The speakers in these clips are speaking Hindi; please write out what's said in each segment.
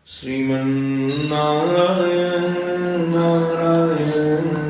श्रीमन्नारायण नारायण नारायण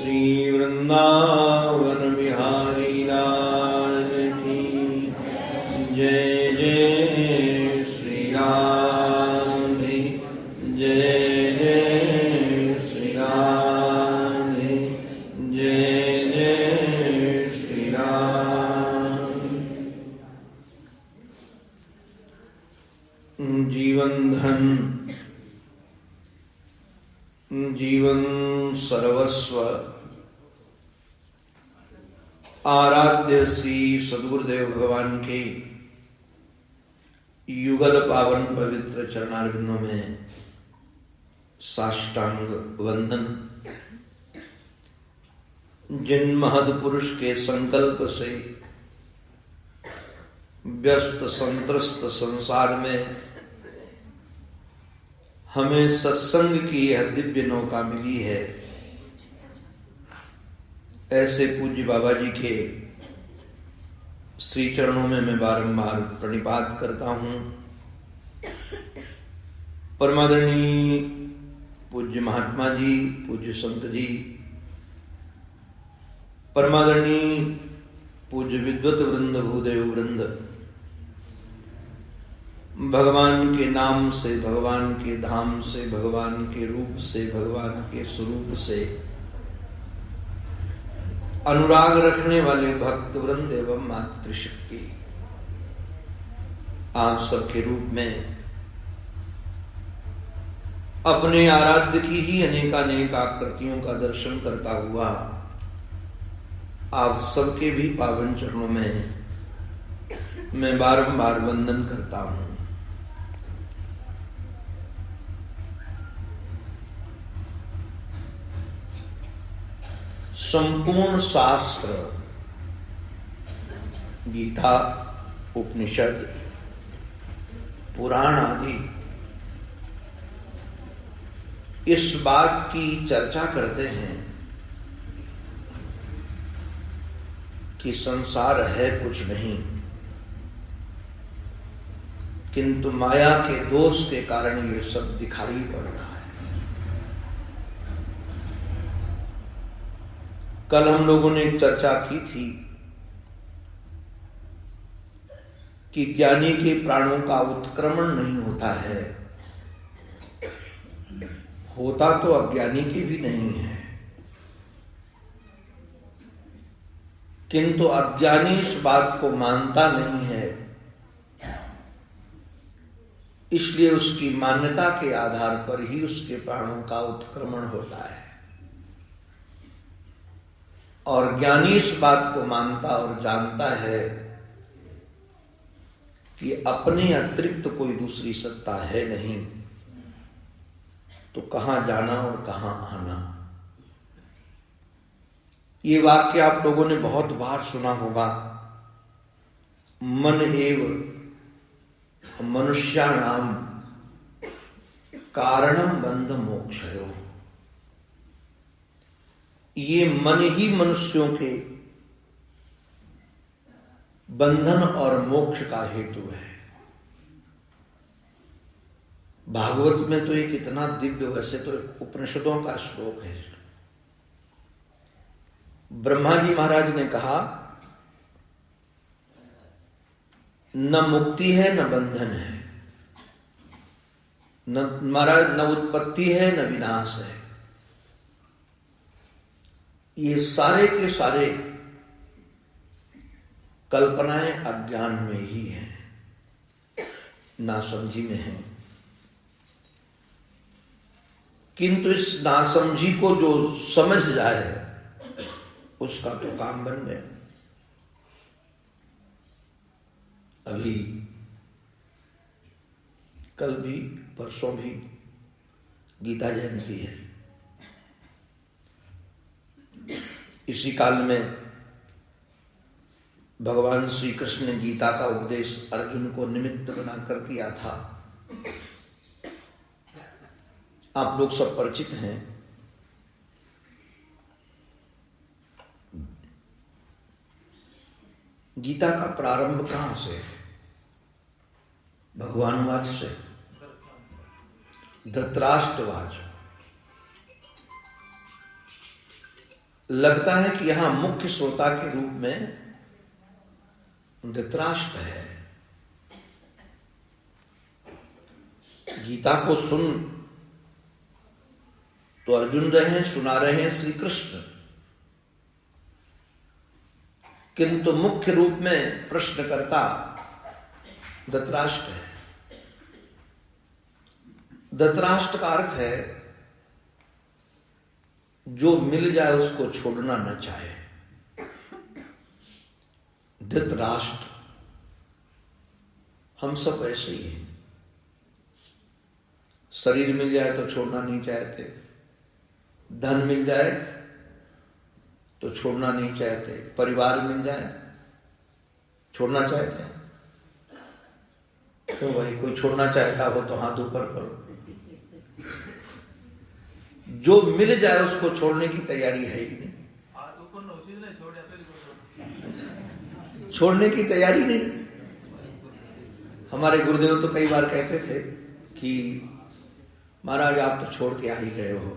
श्री वृंदावन बिहारी लाल की जय। जय श्री राधे, जय जय श्री राधे, जय जय श्री राधे। जीवन धन, जीवन सर्वस्व आराध्य श्री सद्गुरुदेव भगवान के युगल पावन पवित्र चरणारविंदों में साष्टांग वंदन। जिन महद पुरुष के संकल्प से व्यस्त संत्रस्त संसार में हमें सत्संग की यह दिव्य नौका मिली है, ऐसे पूज्य बाबा जी के श्री चरणों में मैं बारंबार प्रणिपात करता हूं। परमादरणीय पूज्य महात्मा जी, पूज्य संत जी, परमादरणीय पूज्य विद्वत वृंद, भूदेव वृंद, भगवान के नाम से, भगवान के धाम से, भगवान के रूप से, भगवान के स्वरूप से अनुराग रखने वाले भक्त वृंद एवं मातृशक्ति, आप सबके रूप में अपने आराध्य की ही अनेकानेक आकृतियों का दर्शन करता हुआ आप सबके भी पावन चरणों में मैं बारंबार वंदन करता हूं। संपूर्ण शास्त्र, गीता, उपनिषद, पुराण आदि इस बात की चर्चा करते हैं कि संसार है कुछ नहीं, किंतु माया के दोष के कारण ये सब दिखाई पड़ रहा है। कल हम लोगों ने चर्चा की थी कि ज्ञानी के प्राणों का उत्क्रमण नहीं होता है, होता तो अज्ञानी के भी नहीं है, किंतु अज्ञानी इस बात को मानता नहीं है, इसलिए उसकी मान्यता के आधार पर ही उसके प्राणों का उत्क्रमण होता है। और ज्ञानी इस बात को मानता और जानता है कि अपने अतिरिक्त कोई दूसरी सत्ता है नहीं, तो कहां जाना और कहां आना। ये वाक्य आप लोगों ने बहुत बार सुना होगा, मन एव मनुष्याणाम कारणम बंध मोक्षयो। ये मन ही मनुष्यों के बंधन और मोक्ष का हेतु है। भागवत में तो एक इतना दिव्य, वैसे तो उपनिषदों का श्लोक है। ब्रह्मा जी महाराज ने कहा, न मुक्ति है न बंधन है, न महाराज न उत्पत्ति है न विनाश है, ये सारे के सारे कल्पनाएं अज्ञान में ही हैं, नासमझी में हैं। किंतु इस नासमझी को जो समझ जाए उसका तो काम बन गया। अभी कल भी परसों भी गीता जयंती है। इसी काल में भगवान श्री कृष्ण ने गीता का उपदेश अर्जुन को निमित्त बनाकर दिया था। आप लोग सब परिचित हैं। गीता का प्रारंभ कहां से? भगवानवाच से, धृतराष्ट्रवाच। लगता है कि यहां मुख्य श्रोता के रूप में धृतराष्ट्र है। गीता को सुन तो अर्जुन रहे हैं, सुना रहे हैं श्री कृष्ण, किंतु मुख्य रूप में प्रश्नकर्ता धृतराष्ट्र है। धृतराष्ट्र का अर्थ है जो मिल जाए उसको छोड़ना न चाहे। धृतराष्ट्र हम सब ऐसे ही हैं। शरीर मिल जाए तो छोड़ना नहीं चाहते, धन मिल जाए तो छोड़ना नहीं चाहते, परिवार मिल जाए छोड़ना चाहते हैं। तो भाई कोई छोड़ना चाहता हो तो हाथ ऊपर करो। जो मिल जाए उसको छोड़ने की तैयारी है ही नहीं, छोड़ने की तैयारी नहीं। हमारे गुरुदेव तो कई बार कहते थे कि महाराज आप तो छोड़ के आ ही गए हो।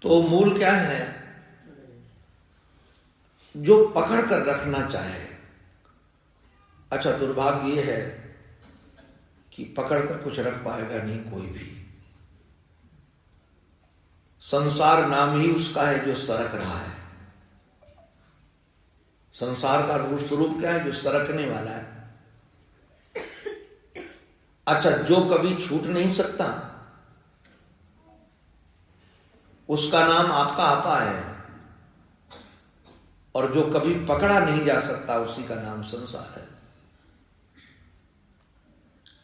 तो मूल क्या है? जो पकड़ कर रखना चाहे। अच्छा, दुर्भाग्य ये है कि पकड़ कर कुछ रख पाएगा नहीं कोई भी। संसार नाम ही उसका है जो सरक रहा है। संसार का रूप स्वरूप क्या है? जो सरकने वाला है। अच्छा, जो कभी छूट नहीं सकता उसका नाम आपका आपा है, और जो कभी पकड़ा नहीं जा सकता उसी का नाम संसार है।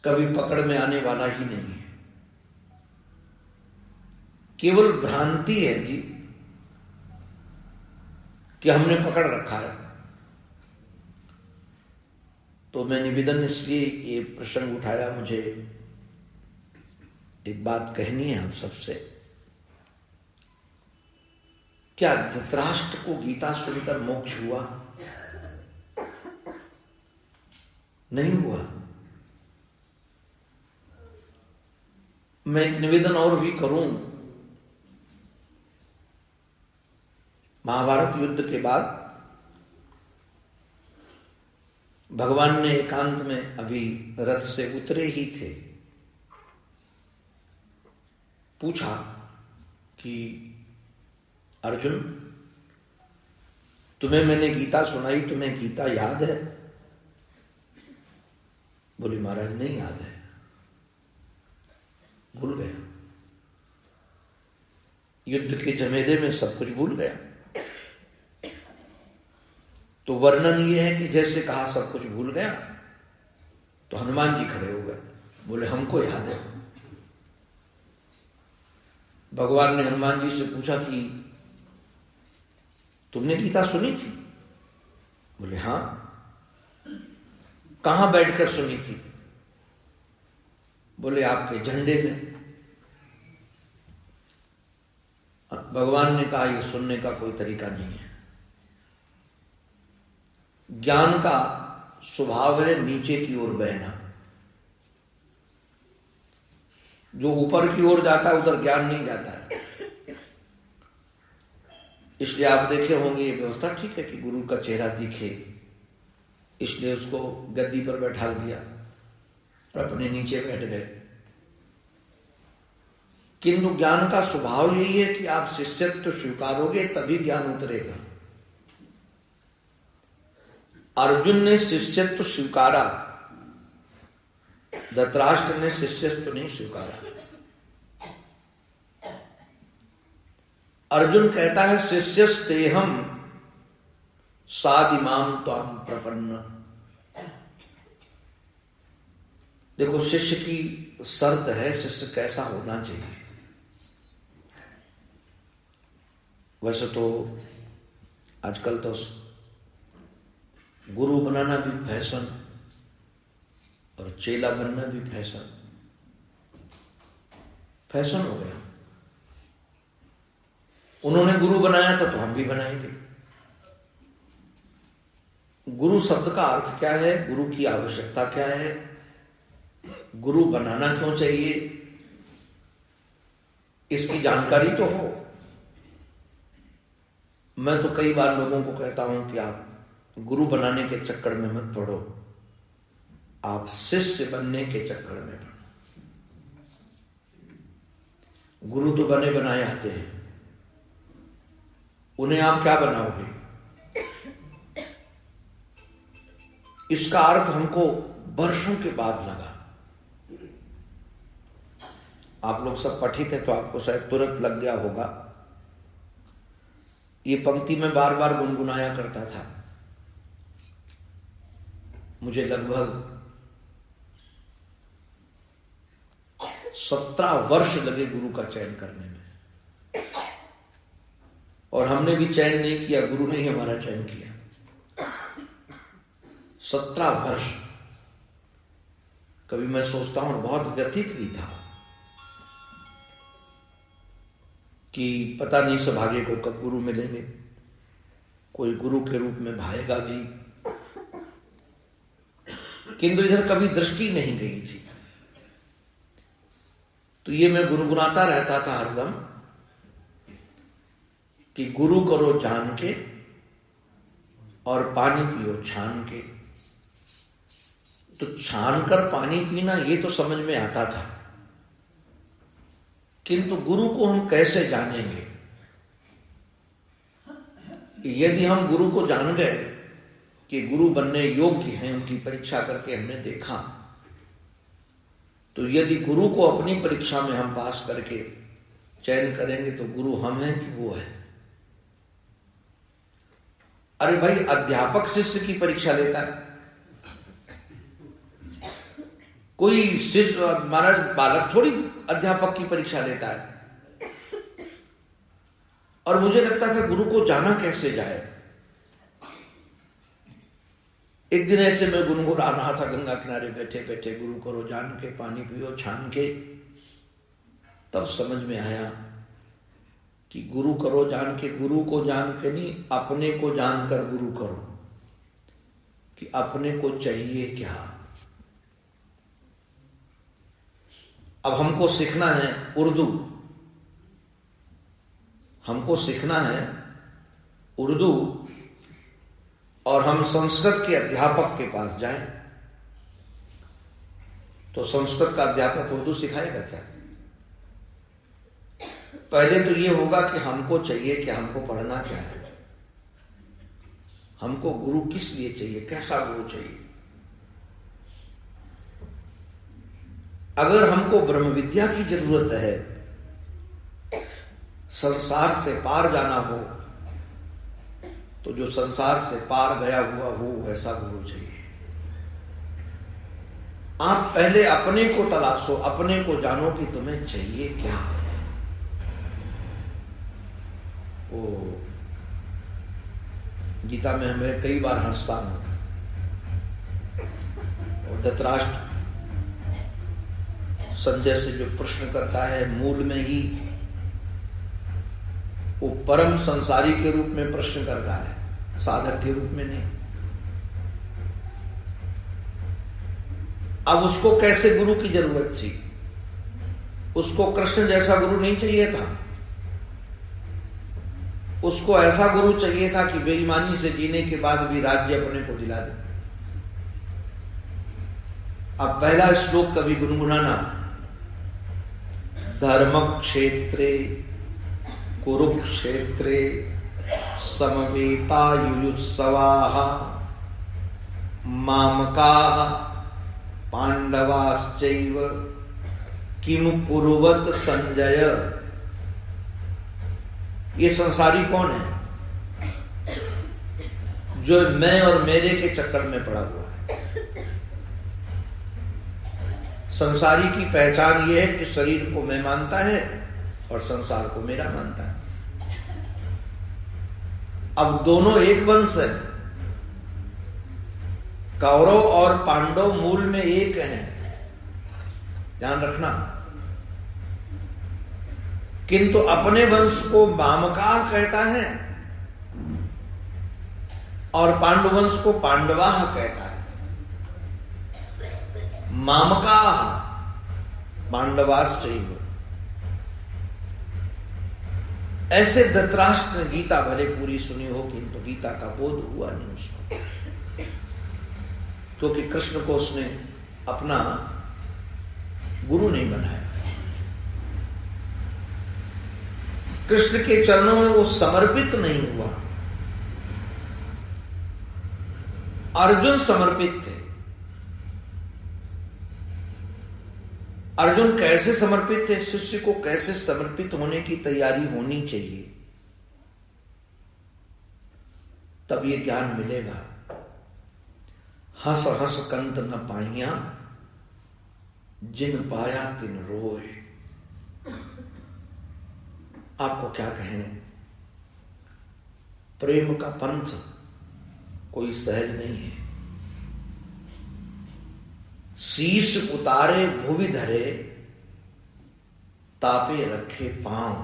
कभी पकड़ में आने वाला ही नहीं है, केवल भ्रांति है जी कि हमने पकड़ रखा है। तो मैं निवेदन इसलिए ये प्रसंग उठाया, मुझे एक बात कहनी है हम सबसे। क्या धृतराष्ट्र को गीता सुनकर मोक्ष हुआ? नहीं हुआ। मैं एक निवेदन और भी करूं। महाभारत युद्ध के बाद भगवान ने एकांत में, अभी रथ से उतरे ही थे, पूछा कि अर्जुन, तुम्हें मैंने गीता सुनाई, तुम्हें गीता याद है? बोले महाराज नहीं याद है, भूल गया। युद्ध के झमेले में सब कुछ भूल गया। तो वर्णन ये है कि जैसे कहा सब कुछ भूल गया। तो हनुमान जी खड़े हो गए, बोले हमको याद है। भगवान ने हनुमान जी से पूछा कि तुमने गीता सुनी थी? बोले हां। कहां बैठकर सुनी थी? बोले आपके झंडे में। भगवान ने कहा यह सुनने का कोई तरीका नहीं है। ज्ञान का स्वभाव है नीचे की ओर बहना। जो ऊपर की ओर जाता है उधर ज्ञान नहीं जाता है। इसलिए आप देखे होंगे ये व्यवस्था ठीक है कि गुरु का चेहरा दिखे, इसलिए उसको गद्दी पर बैठा दिया और अपने नीचे बैठ गए। किंतु ज्ञान का स्वभाव यही है कि आप शिष्यत्व स्वीकारोगे तभी ज्ञान उतरेगा। अर्जुन ने शिष्यत्व स्वीकारा, धृतराष्ट्र ने शिष्यत्व नहीं स्वीकारा। अर्जुन कहता है शिष्यस्तेहम सादिमाम त्वाम प्रपन्न। देखो, शिष्य की शर्त है शिष्य कैसा होना चाहिए। वैसे तो आजकल तो गुरु बनाना भी फैशन और चेला बनना भी फैशन हो गया। उन्होंने गुरु बनाया था तो हम भी बनाएंगे। गुरु शब्द का अर्थ क्या है? गुरु की आवश्यकता क्या है? गुरु बनाना क्यों चाहिए? इसकी जानकारी तो हो। मैं तो कई बार लोगों को कहता हूं कि आप गुरु बनाने के चक्कर में मत पड़ो, आप शिष्य बनने के चक्कर में पड़ो। गुरु तो बने बनाए आते हैं, उन्हें आप क्या बनाओगे? इसका अर्थ हमको वर्षों के बाद लगा। आप लोग सब पठित है तो आपको शायद तुरंत लग गया होगा। ये पंक्ति में बार बार गुनगुनाया करता था। मुझे लगभग 17 वर्ष लगे गुरु का चयन करने में, और हमने भी चयन नहीं किया, गुरु ने ही हमारा चयन किया। 17 वर्ष। कभी मैं सोचता हूं बहुत व्यथित भी था कि पता नहीं सौभाग्य को कब गुरु मिलेंगे, कोई गुरु के रूप में भाएगा भी, किंतु इधर कभी दृष्टि नहीं गई थी। तो ये मैं गुनगुनाता रहता था हरदम कि गुरु करो जान के और पानी पियो छान के। तो छान कर पानी पीना ये तो समझ में आता था, किंतु गुरु को हम कैसे जानेंगे? यदि हम गुरु को जान गए कि गुरु बनने योग्य हैं, उनकी परीक्षा करके हमने देखा, तो यदि गुरु को अपनी परीक्षा में हम पास करके चयन करेंगे तो गुरु हम हैं कि वो है? अरे भाई, अध्यापक शिष्य की परीक्षा लेता है, कोई शिष्य हमारा बालक थोड़ी अध्यापक की परीक्षा लेता है। और मुझे लगता था गुरु को जाना कैसे जाए। एक दिन ऐसे मैं गुनगुना रहा था गंगा किनारे बैठे बैठे, गुरु करो जान के पानी पियो छान के। तब समझ में आया कि गुरु करो जान के, गुरु को जान के नहीं, अपने को जानकर गुरु करो, कि अपने को चाहिए क्या। अब हमको सीखना है उर्दू, हमको सीखना है उर्दू, और हम संस्कृत के अध्यापक के पास जाएं, तो संस्कृत का अध्यापक उर्दू सिखाएगा क्या? पहले तो ये होगा कि हमको चाहिए कि हमको पढ़ना क्या है, हमको गुरु किस लिए चाहिए, कैसा गुरु चाहिए। अगर हमको ब्रह्म विद्या की जरूरत है, संसार से पार जाना हो, तो जो संसार से पार गया हुआ हो वैसा गुरु चाहिए। आप पहले अपने को तलाशो, अपने को जानो कि तुम्हें चाहिए क्या। वो गीता में मैं कई बार हंसता हूं, और धृतराष्ट्र संजय से जो प्रश्न करता है, मूल में ही वो परम संसारी के रूप में प्रश्न करता है, साधक के रूप में नहीं। अब उसको कैसे गुरु की जरूरत थी? उसको कृष्ण जैसा गुरु नहीं चाहिए था, उसको ऐसा गुरु चाहिए था कि बेईमानी से जीने के बाद भी राज्य अपने को दिला दे। अब पहला श्लोक कभी गुनगुनाना, धर्म क्षेत्रे कुरुक्षेत्रे समवेता युयुत्सवाः मामकाः पांडवाश्चैव किम कुर्वत संजय। ये संसारी कौन है? जो मैं और मेरे के चक्कर में पड़ा हुआ है। संसारी की पहचान ये है कि शरीर को मैं मानता है और संसार को मेरा मानता है। अब दोनों एक वंश है, कौरव और पांडव मूल में एक हैं, ध्यान रखना। किंतु अपने वंश को मामकाह कहता है और पांडुवंश को पांडवाह कहता है। मामकाह पांडवाश्चैव। ऐसे धृतराष्ट्र ने गीता भले पूरी सुनी हो किंतु गीता का बोध हुआ नहीं उसको, क्योंकि कृष्ण को उसने अपना गुरु नहीं बनाया। कृष्ण के चरणों में वो समर्पित नहीं हुआ। अर्जुन समर्पित थे। अर्जुन कैसे समर्पित थे? शिष्य को कैसे समर्पित होने की तैयारी होनी चाहिए, तब ये ज्ञान मिलेगा। हंस हंस कंत न पाइया, जिन पाया तिन रोए। आपको क्या कहें, प्रेम का पंथ कोई सहज नहीं है। शीश उतारे भूमि धरे, तापे रखे पांव।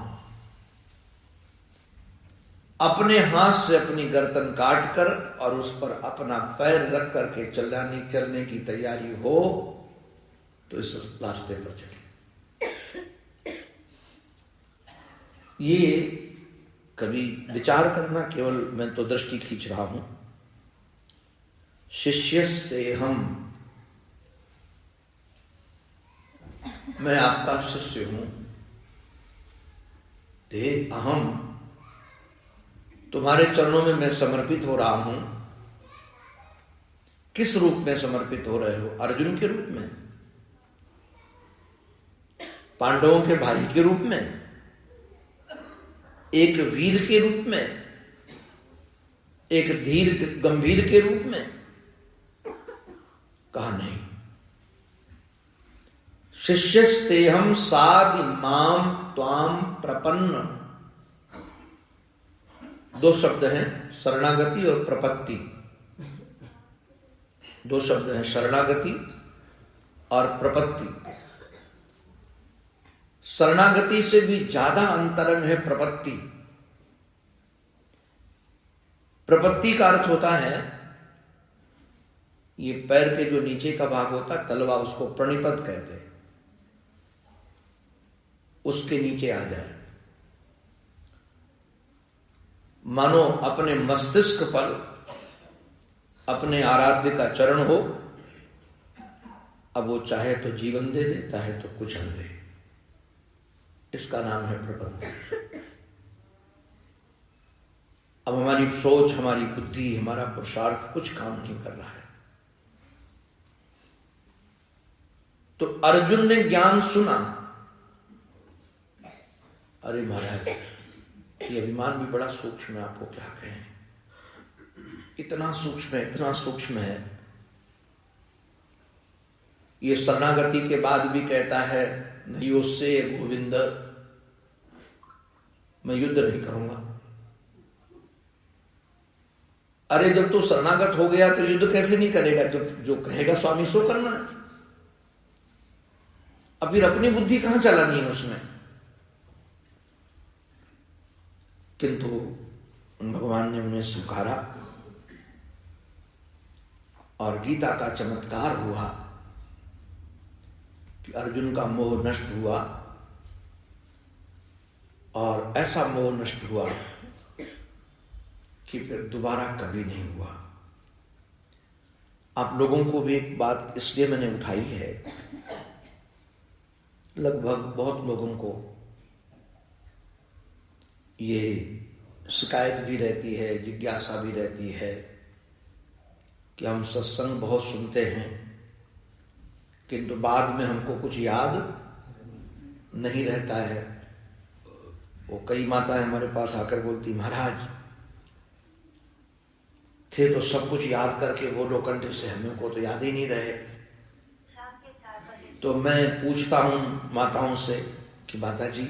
अपने हाथ से अपनी गर्दन काट कर और उस पर अपना पैर रख करके चलने की तैयारी हो तो इस रास्ते पर चले। ये कभी विचार करना, केवल मैं तो दृष्टि खींच रहा हूं। शिष्यस्ते हम, मैं आपका शिष्य हूं। ते अहम, तुम्हारे चरणों में मैं समर्पित हो रहा हूं। किस रूप में समर्पित हो रहे हो? अर्जुन के रूप में, पांडवों के भाई के रूप में, एक वीर के रूप में, एक धीर गंभीर के रूप में? कहा नहीं। शिष्यस्तेहम सादि माम त्वाम प्रपन्न। दो शब्द हैं, शरणागति और प्रपत्ति। दो शब्द हैं, शरणागति और प्रपत्ति। शरणागति से भी ज्यादा अंतरंग है प्रपत्ति। प्रपत्ति का अर्थ होता है, ये पैर के जो नीचे का भाग होता है तलवा, उसको प्रणिपत कहते हैं, उसके नीचे आ जाए। मानो अपने मस्तिष्क पर अपने आराध्य का चरण हो, अब वो चाहे तो जीवन दे दे, चाहे तो कुचल दे। इसका नाम है प्रपत्ति। अब हमारी सोच, हमारी बुद्धि, हमारा पुरुषार्थ कुछ काम नहीं कर रहा है। तो अर्जुन ने ज्ञान सुना। अरे महाराज, ये अभिमान भी बड़ा सूक्ष्म है, आपको क्या कहें, इतना सूक्ष्म है, इतना सूक्ष्म है। ये शरणागति के बाद भी कहता है, नयोसे गोविंद, मैं युद्ध नहीं करूंगा। अरे जब तू शरणागत हो गया तो युद्ध कैसे नहीं करेगा? जब जो कहेगा स्वामी सो करना है। अब फिर अपनी बुद्धि कहां चलानी है उसमें? किंतु भगवान ने उन्हें स्वीकारा और गीता का चमत्कार हुआ कि अर्जुन का मोह नष्ट हुआ, और ऐसा मोह नष्ट हुआ कि फिर दोबारा कभी नहीं हुआ। आप लोगों को भी एक बात इसलिए मैंने उठाई है, लगभग बहुत लोगों को ये शिकायत भी रहती है, जिज्ञासा भी रहती है कि हम सत्संग बहुत सुनते हैं किंतु बाद में हमको कुछ याद नहीं रहता है। वो कई माताएं हमारे पास आकर बोलती, महाराज थे तो सब कुछ याद करके बोलो कंठ से, हमें को तो याद ही नहीं रहे। तो मैं पूछता हूं माताओं से कि माता जी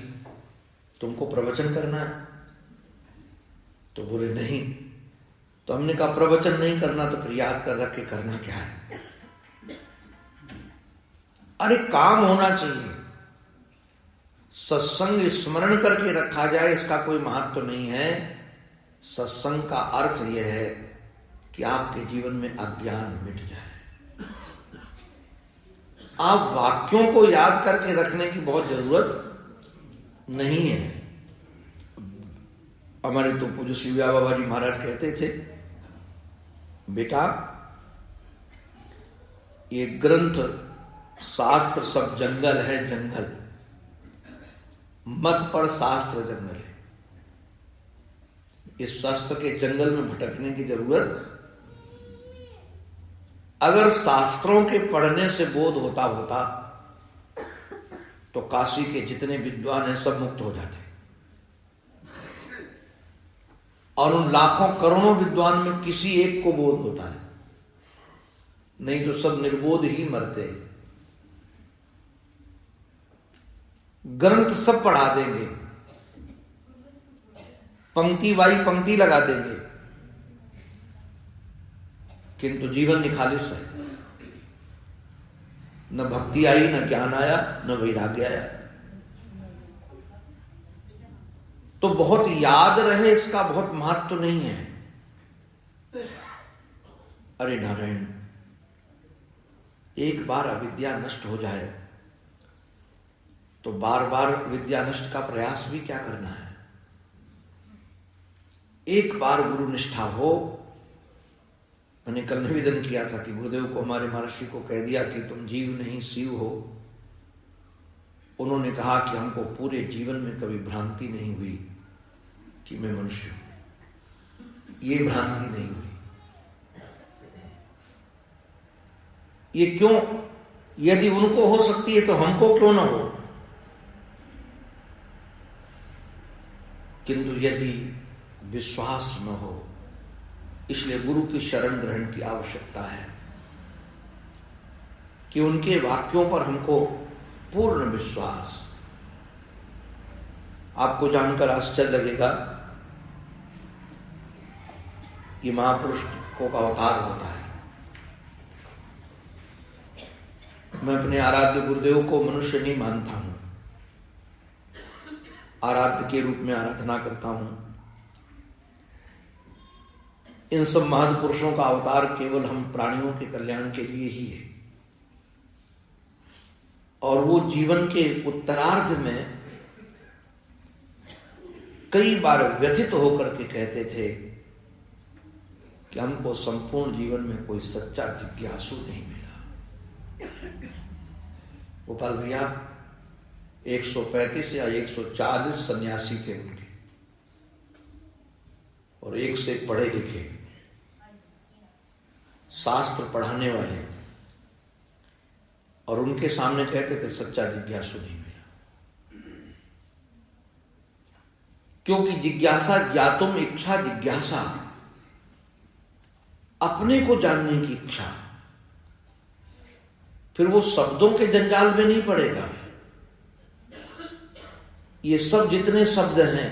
तुमको प्रवचन करना है? तो बोले नहीं। तो हमने कहा प्रवचन नहीं करना तो फिर याद कर रख के करना क्या है? अरे काम होना चाहिए, सत्संग स्मरण करके रखा जाए, इसका कोई महत्व नहीं है। सत्संग का अर्थ यह है कि आपके जीवन में अज्ञान मिट जाए। आप वाक्यों को याद करके रखने की बहुत जरूरत नहीं है। हमारे तो पूज्य श्री बाबा जी महाराज कहते थे, बेटा ये ग्रंथ शास्त्र सब जंगल है, जंगल मत पढ़, शास्त्र जंगल है। इस शास्त्र के जंगल में भटकने की जरूरत, अगर शास्त्रों के पढ़ने से बोध होता तो काशी के जितने विद्वान हैं सब मुक्त हो जाते, और उन लाखों करोड़ों विद्वान में किसी एक को बोध होता है, नहीं तो सब निर्बोध ही मरते। ग्रंथ सब पढ़ा देंगे, पंक्ति बाई पंक्ति लगा देंगे, किंतु जीवन निखालिस है। न भक्ति आई, न ज्ञान आया, न वैराग्य आया। तो बहुत याद रहे इसका बहुत महत्व तो नहीं है। अरे नारायण, एक बार अविद्या नष्ट हो जाए तो बार बार विद्या नष्ट का प्रयास भी क्या करना है। एक बार गुरु निष्ठा हो। मैंने कल निवेदन किया था कि गुरुदेव को, हमारे महर्षि को कह दिया कि तुम जीव नहीं शिव हो। उन्होंने कहा कि हमको पूरे जीवन में कभी भ्रांति नहीं हुई कि मैं मनुष्य हूं। ये भ्रांति नहीं हुई। ये क्यों? यदि उनको हो सकती है तो हमको क्यों ना हो। किंतु यदि विश्वास न हो, इसलिए गुरु की शरण ग्रहण की आवश्यकता है कि उनके वाक्यों पर हमको पूर्ण विश्वास। आपको जानकर आश्चर्य लगेगा कि महापुरुष को का अवतार होता है। मैं अपने आराध्य गुरुदेव को मनुष्य नहीं मानता हूं, आराध्य के रूप में आराधना करता हूं। इन सब महापुरुषों का अवतार केवल हम प्राणियों के कल्याण के लिए ही है। और वो जीवन के उत्तरार्ध में कई बार व्यथित होकर के कहते थे कि हमको संपूर्ण जीवन में कोई सच्चा जिज्ञासु नहीं मिला। गोपाल भैया 135 या 140 सन्यासी थे उनके, और एक से पढ़े लिखे शास्त्र पढ़ाने वाले, और उनके सामने कहते थे सच्चा जिज्ञासु नहीं मिला। क्योंकि जिज्ञासा ज्ञातुम इच्छा, जिज्ञासा अपने को जानने की इच्छा। फिर वो शब्दों के जंजाल में नहीं पड़ेगा। ये सब जितने शब्द हैं,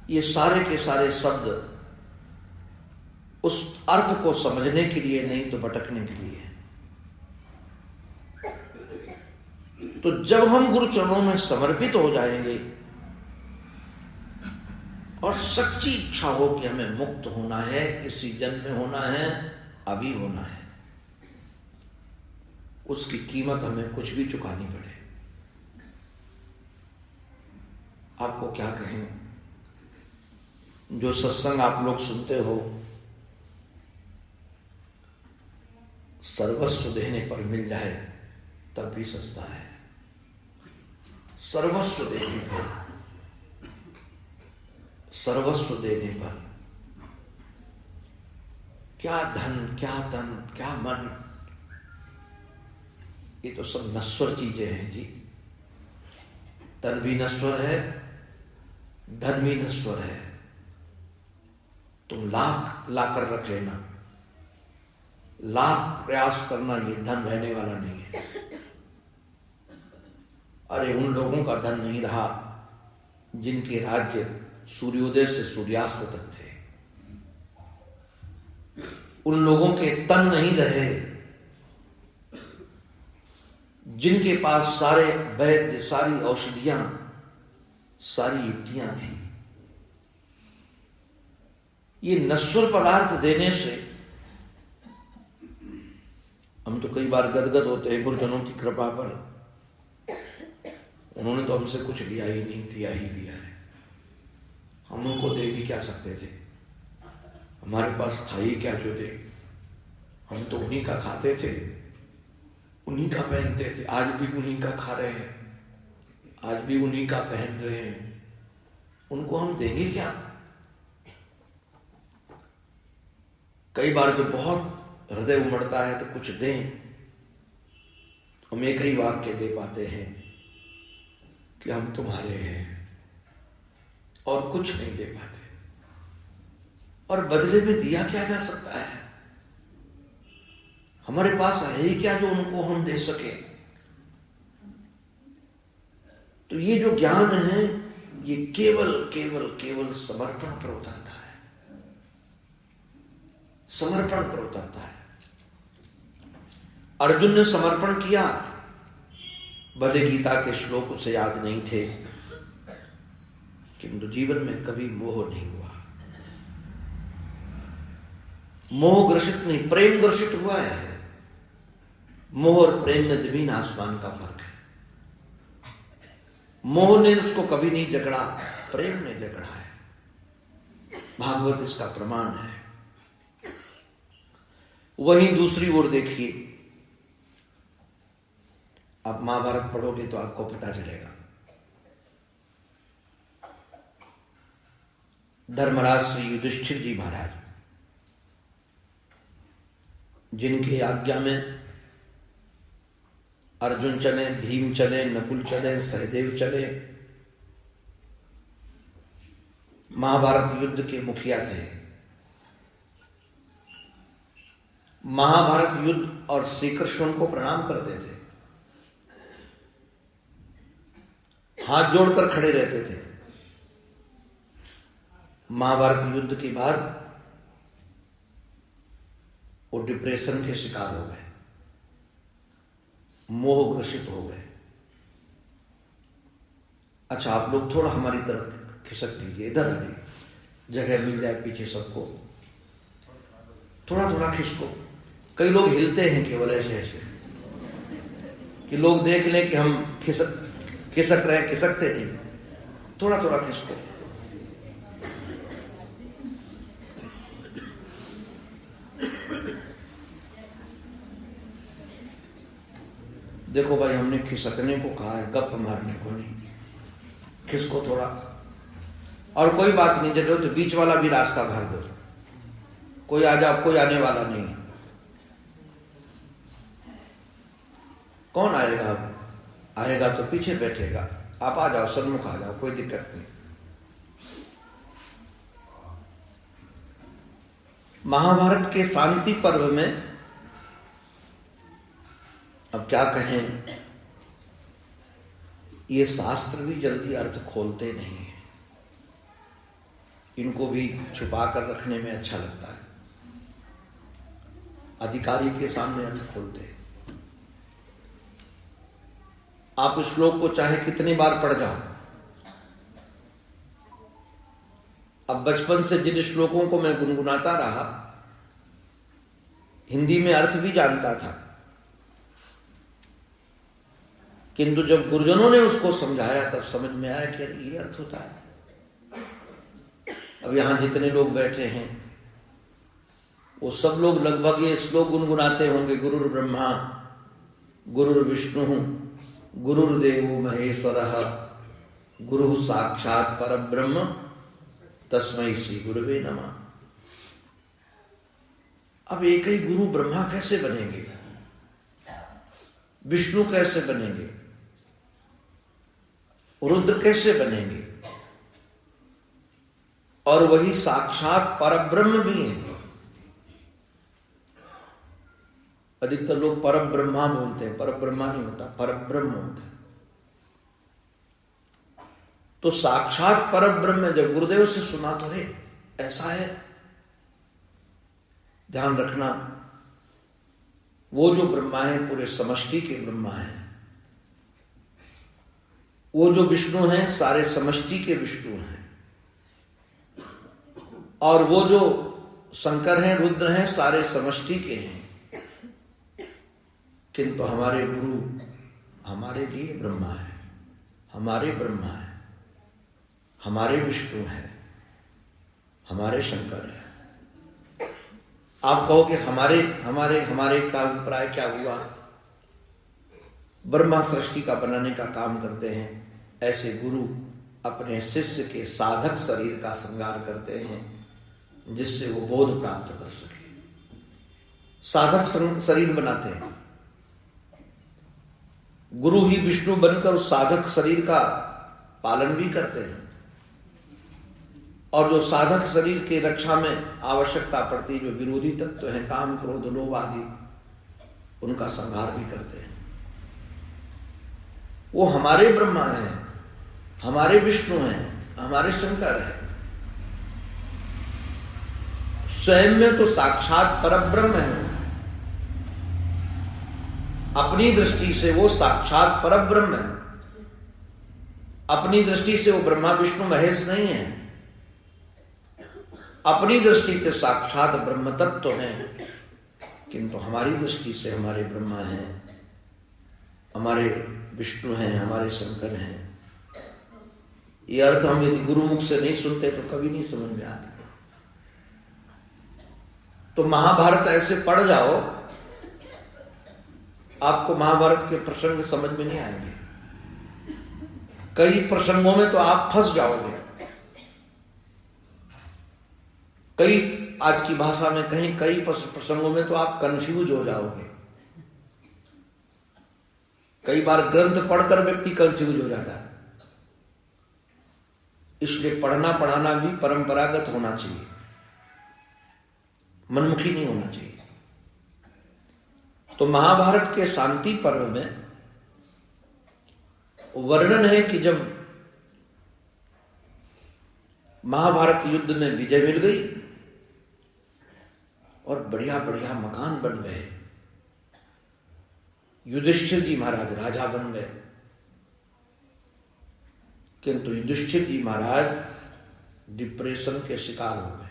ये सारे के सारे शब्द उस अर्थ को समझने के लिए नहीं तो भटकने के लिए। तो जब हम गुरु चरणों में समर्पित हो जाएंगे और सच्ची इच्छा हो कि हमें मुक्त होना है, इसी जन्म में होना है, अभी होना है, उसकी कीमत हमें कुछ भी चुकानी पड़े। आपको क्या कहें, जो सत्संग आप लोग सुनते हो, सर्वस्व देने पर मिल जाए तब भी सस्ता है। सर्वस्व देने पर, सर्वस्व देने पर क्या धन, क्या तन, क्या मन, ये तो सब नश्वर चीजें हैं जी। तन भी नश्वर है, धन भी नश्वर है। तुम लाख ला कर रख लेना, लाख प्रयास करना, ये धन रहने वाला नहीं है। अरे उन लोगों का धन नहीं रहा जिनके राज्य सूर्योदय से सूर्यास्त तक थे। उन लोगों के तन नहीं रहे जिनके पास सारे वैद्य, सारी औषधियां, सारी युक्तियां थी। ये नश्वर पदार्थ देने से हम तो कई बार गदगद होते हैं गुरुजनों की कृपा पर। उन्होंने तो हमसे कुछ लिया ही नहीं, दिया ही दिया है। हम उनको दे भी क्या सकते थे? हमारे पास था ही क्या जो दे? हम तो उन्हीं का खाते थे, उन्हीं का पहनते थे, आज भी उन्हीं का खा रहे हैं, आज भी उन्हीं का पहन रहे हैं। उनको हम देंगे क्या? कई बार जो बहुत हृदय उमड़ता है तो कुछ दें, हम एक ही वाक्य दे पाते हैं कि हम तुम्हारे हैं, और कुछ नहीं दे पाते। और बदले में दिया क्या जा सकता है? हमारे पास है ही क्या जो उनको हम दे सके? तो ये जो ज्ञान है ये केवल केवल केवल समर्पण पर उतरता है, समर्पण पर उतरता है। अर्जुन ने समर्पण किया, भले गीता के श्लोक उसे याद नहीं थे, किंतु जीवन में कभी मोह नहीं हुआ। मोह ग्रसित नहीं, प्रेम ग्रसित हुआ है। मोह और प्रेम में जमीन आसमान का फर्क है। मोह ने उसको कभी नहीं जकड़ा, प्रेम ने जकड़ा है। भागवत इसका प्रमाण है। वहीं दूसरी ओर देखिए, आप महाभारत पढ़ोगे तो आपको पता चलेगा। धर्मराज श्री युधिष्ठिर जी महाराज, जिनकी आज्ञा में अर्जुन चले, भीम चले, नकुल चले, सहदेव चले, महाभारत युद्ध के मुखिया थे। महाभारत युद्ध और श्री कृष्ण को प्रणाम करते थे, हाथ जोड़कर खड़े रहते थे। महाभारत युद्ध के बाद वो डिप्रेशन के शिकार हो गए, मोह ग्रसित हो गए। अच्छा, आप लोग थोड़ा हमारी तरफ खिसक लीजिए, इधर आ जाइए, जगह मिल जाए पीछे सबको। थोड़ा थोड़ा खिसको। कई लोग हिलते हैं केवल ऐसे ऐसे कि लोग देख लें कि हम खिसक रहे, खिसकते नहीं। थोड़ा थोड़ा खिसको। देखो भाई, हमने खिसकने को कहा है, गप मारने को नहीं। खिसको थोड़ा। और कोई बात नहीं, जगह तो बीच वाला भी रास्ता भर दो, कोई आ जाओ, कोई आने वाला नहीं। कौन आएगा? आएगा तो पीछे बैठेगा, आप आ जाओ, सन्मुख आ जाओ, कोई दिक्कत नहीं। महाभारत के शांति पर्व में अब क्या कहें, ये शास्त्र भी जल्दी अर्थ खोलते नहीं है। इनको भी छुपा कर रखने में अच्छा लगता है। अधिकारी के सामने अर्थ खोलते हैं। आप इस श्लोक को चाहे कितनी बार पढ़ जाओ। अब बचपन से जिन श्लोकों को मैं गुनगुनाता रहा, हिंदी में अर्थ भी जानता था, किंतु जब गुरुजनों ने उसको समझाया तब समझ में आया कि ये अर्थ होता है। अब यहां जितने लोग बैठे हैं वो सब लोग लगभग ये श्लोक गुनगुनाते होंगे। गुरुर् ब्रह्मा गुरुर्विष्णु गुरुर्देवो महेश्वरः गुरु साक्षात् परब्रह्म तस्मै श्री गुरुवे नमः। अब एक ही गुरु ब्रह्मा कैसे बनेंगे, विष्णु कैसे बनेंगे, रुद्र कैसे बनेंगे? और वही साक्षात परब्रह्म भी है। अधिकतर लोग परब्रह्मा बोलते हैं, परब्रह्मा नहीं होता, परब्रह्म होता है। तो साक्षात परब्रह्म, जब गुरुदेव से सुना तो रे ऐसा है। ध्यान रखना, वो जो ब्रह्मा है पूरे समष्टि के ब्रह्मा है। वो जो विष्णु हैं सारे समष्टि के विष्णु हैं। और वो जो शंकर हैं, रुद्र हैं, सारे समष्टि के हैं। किंतु हमारे गुरु हमारे लिए ब्रह्मा है, हमारे ब्रह्मा है, हमारे विष्णु है, हमारे शंकर है। आप कहो कि हमारे हमारे हमारे का अभिप्राय क्या हुआ? ब्रह्मा सृष्टि का बनाने का काम करते हैं, ऐसे गुरु अपने शिष्य के साधक शरीर का श्रृंगार करते हैं जिससे वो बोध प्राप्त कर सके। साधक शरीर बनाते हैं। गुरु ही विष्णु बनकर उस साधक शरीर का पालन भी करते हैं, और जो साधक शरीर के रक्षा में आवश्यकता पड़ती, जो विरोधी तत्व हैं काम क्रोध लोभ आदि, उनका संहार भी करते हैं। वो हमारे ब्रह्मा हैं, हमारे विष्णु हैं, हमारे शंकर हैं। स्वयं में तो साक्षात परब्रह्म है। अपनी दृष्टि से वो साक्षात परब्रह्म है। अपनी दृष्टि से वो ब्रह्मा विष्णु महेश नहीं है। अपनी दृष्टि से साक्षात ब्रह्म तत्व हैं, किंतु हमारी दृष्टि से हमारे ब्रह्मा हैं, हमारे विष्णु हैं, हमारे शंकर हैं। ये अर्थ हम यदि गुरुमुख से नहीं सुनते तो कभी नहीं समझ में आता। तो महाभारत ऐसे पढ़ जाओ, आपको महाभारत के प्रसंग समझ में नहीं आएंगे। कई प्रसंगों में तो आप फंस जाओगे। कई, आज की भाषा में कहीं कई प्रसंगों में तो आप कंफ्यूज हो जाओगे। कई बार ग्रंथ पढ़कर व्यक्ति कंफ्यूज हो जाता है। इसलिए पढ़ना पढ़ाना भी परंपरागत होना चाहिए, मनमुखी नहीं होना चाहिए। तो महाभारत के शांति पर्व में वर्णन है कि जब महाभारत युद्ध में विजय मिल गई और बढ़िया बढ़िया मकान बन गए, युधिष्ठिर जी महाराज राजा बन गए, किंतु युधिष्ठिर जी महाराज डिप्रेशन के शिकार हो गए।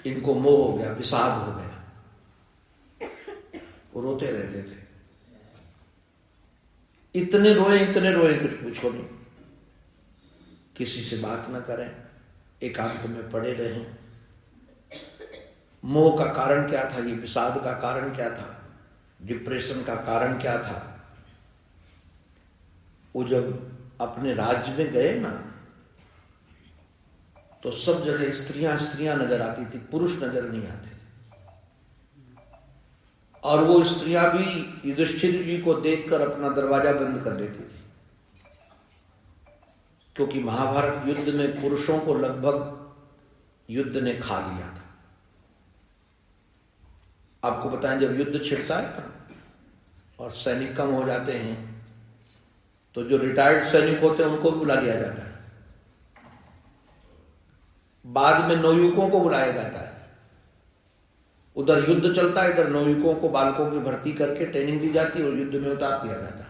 इनको मोह हो गया, विषाद हो गया, वो रोते रहते थे। इतने रोए कुछ पूछो नहीं। किसी से बात न करें, एकांत में पड़े रहें। मोह का कारण क्या था? ये विषाद का कारण क्या था? डिप्रेशन का कारण क्या था? वो जब अपने राज्य में गए ना, तो सब जगह स्त्रियां नजर आती थी, पुरुष नजर नहीं आते थे। और वो स्त्रियां भी युधिष्ठिर जी को देखकर अपना दरवाजा बंद कर देती थी, क्योंकि महाभारत युद्ध में पुरुषों को लगभग युद्ध ने खा लिया था। आपको बताएं, जब युद्ध छिड़ता है और सैनिक कम हो जाते हैं, तो जो रिटायर्ड सैनिक होते हैं उनको भी बुला लिया जाता है। बाद में नवयुवकों को बुलाया जाता है। उधर युद्ध चलता है, इधर नवयुवकों को बालकों की भर्ती करके ट्रेनिंग दी जाती है और युद्ध में उतार दिया जाता है।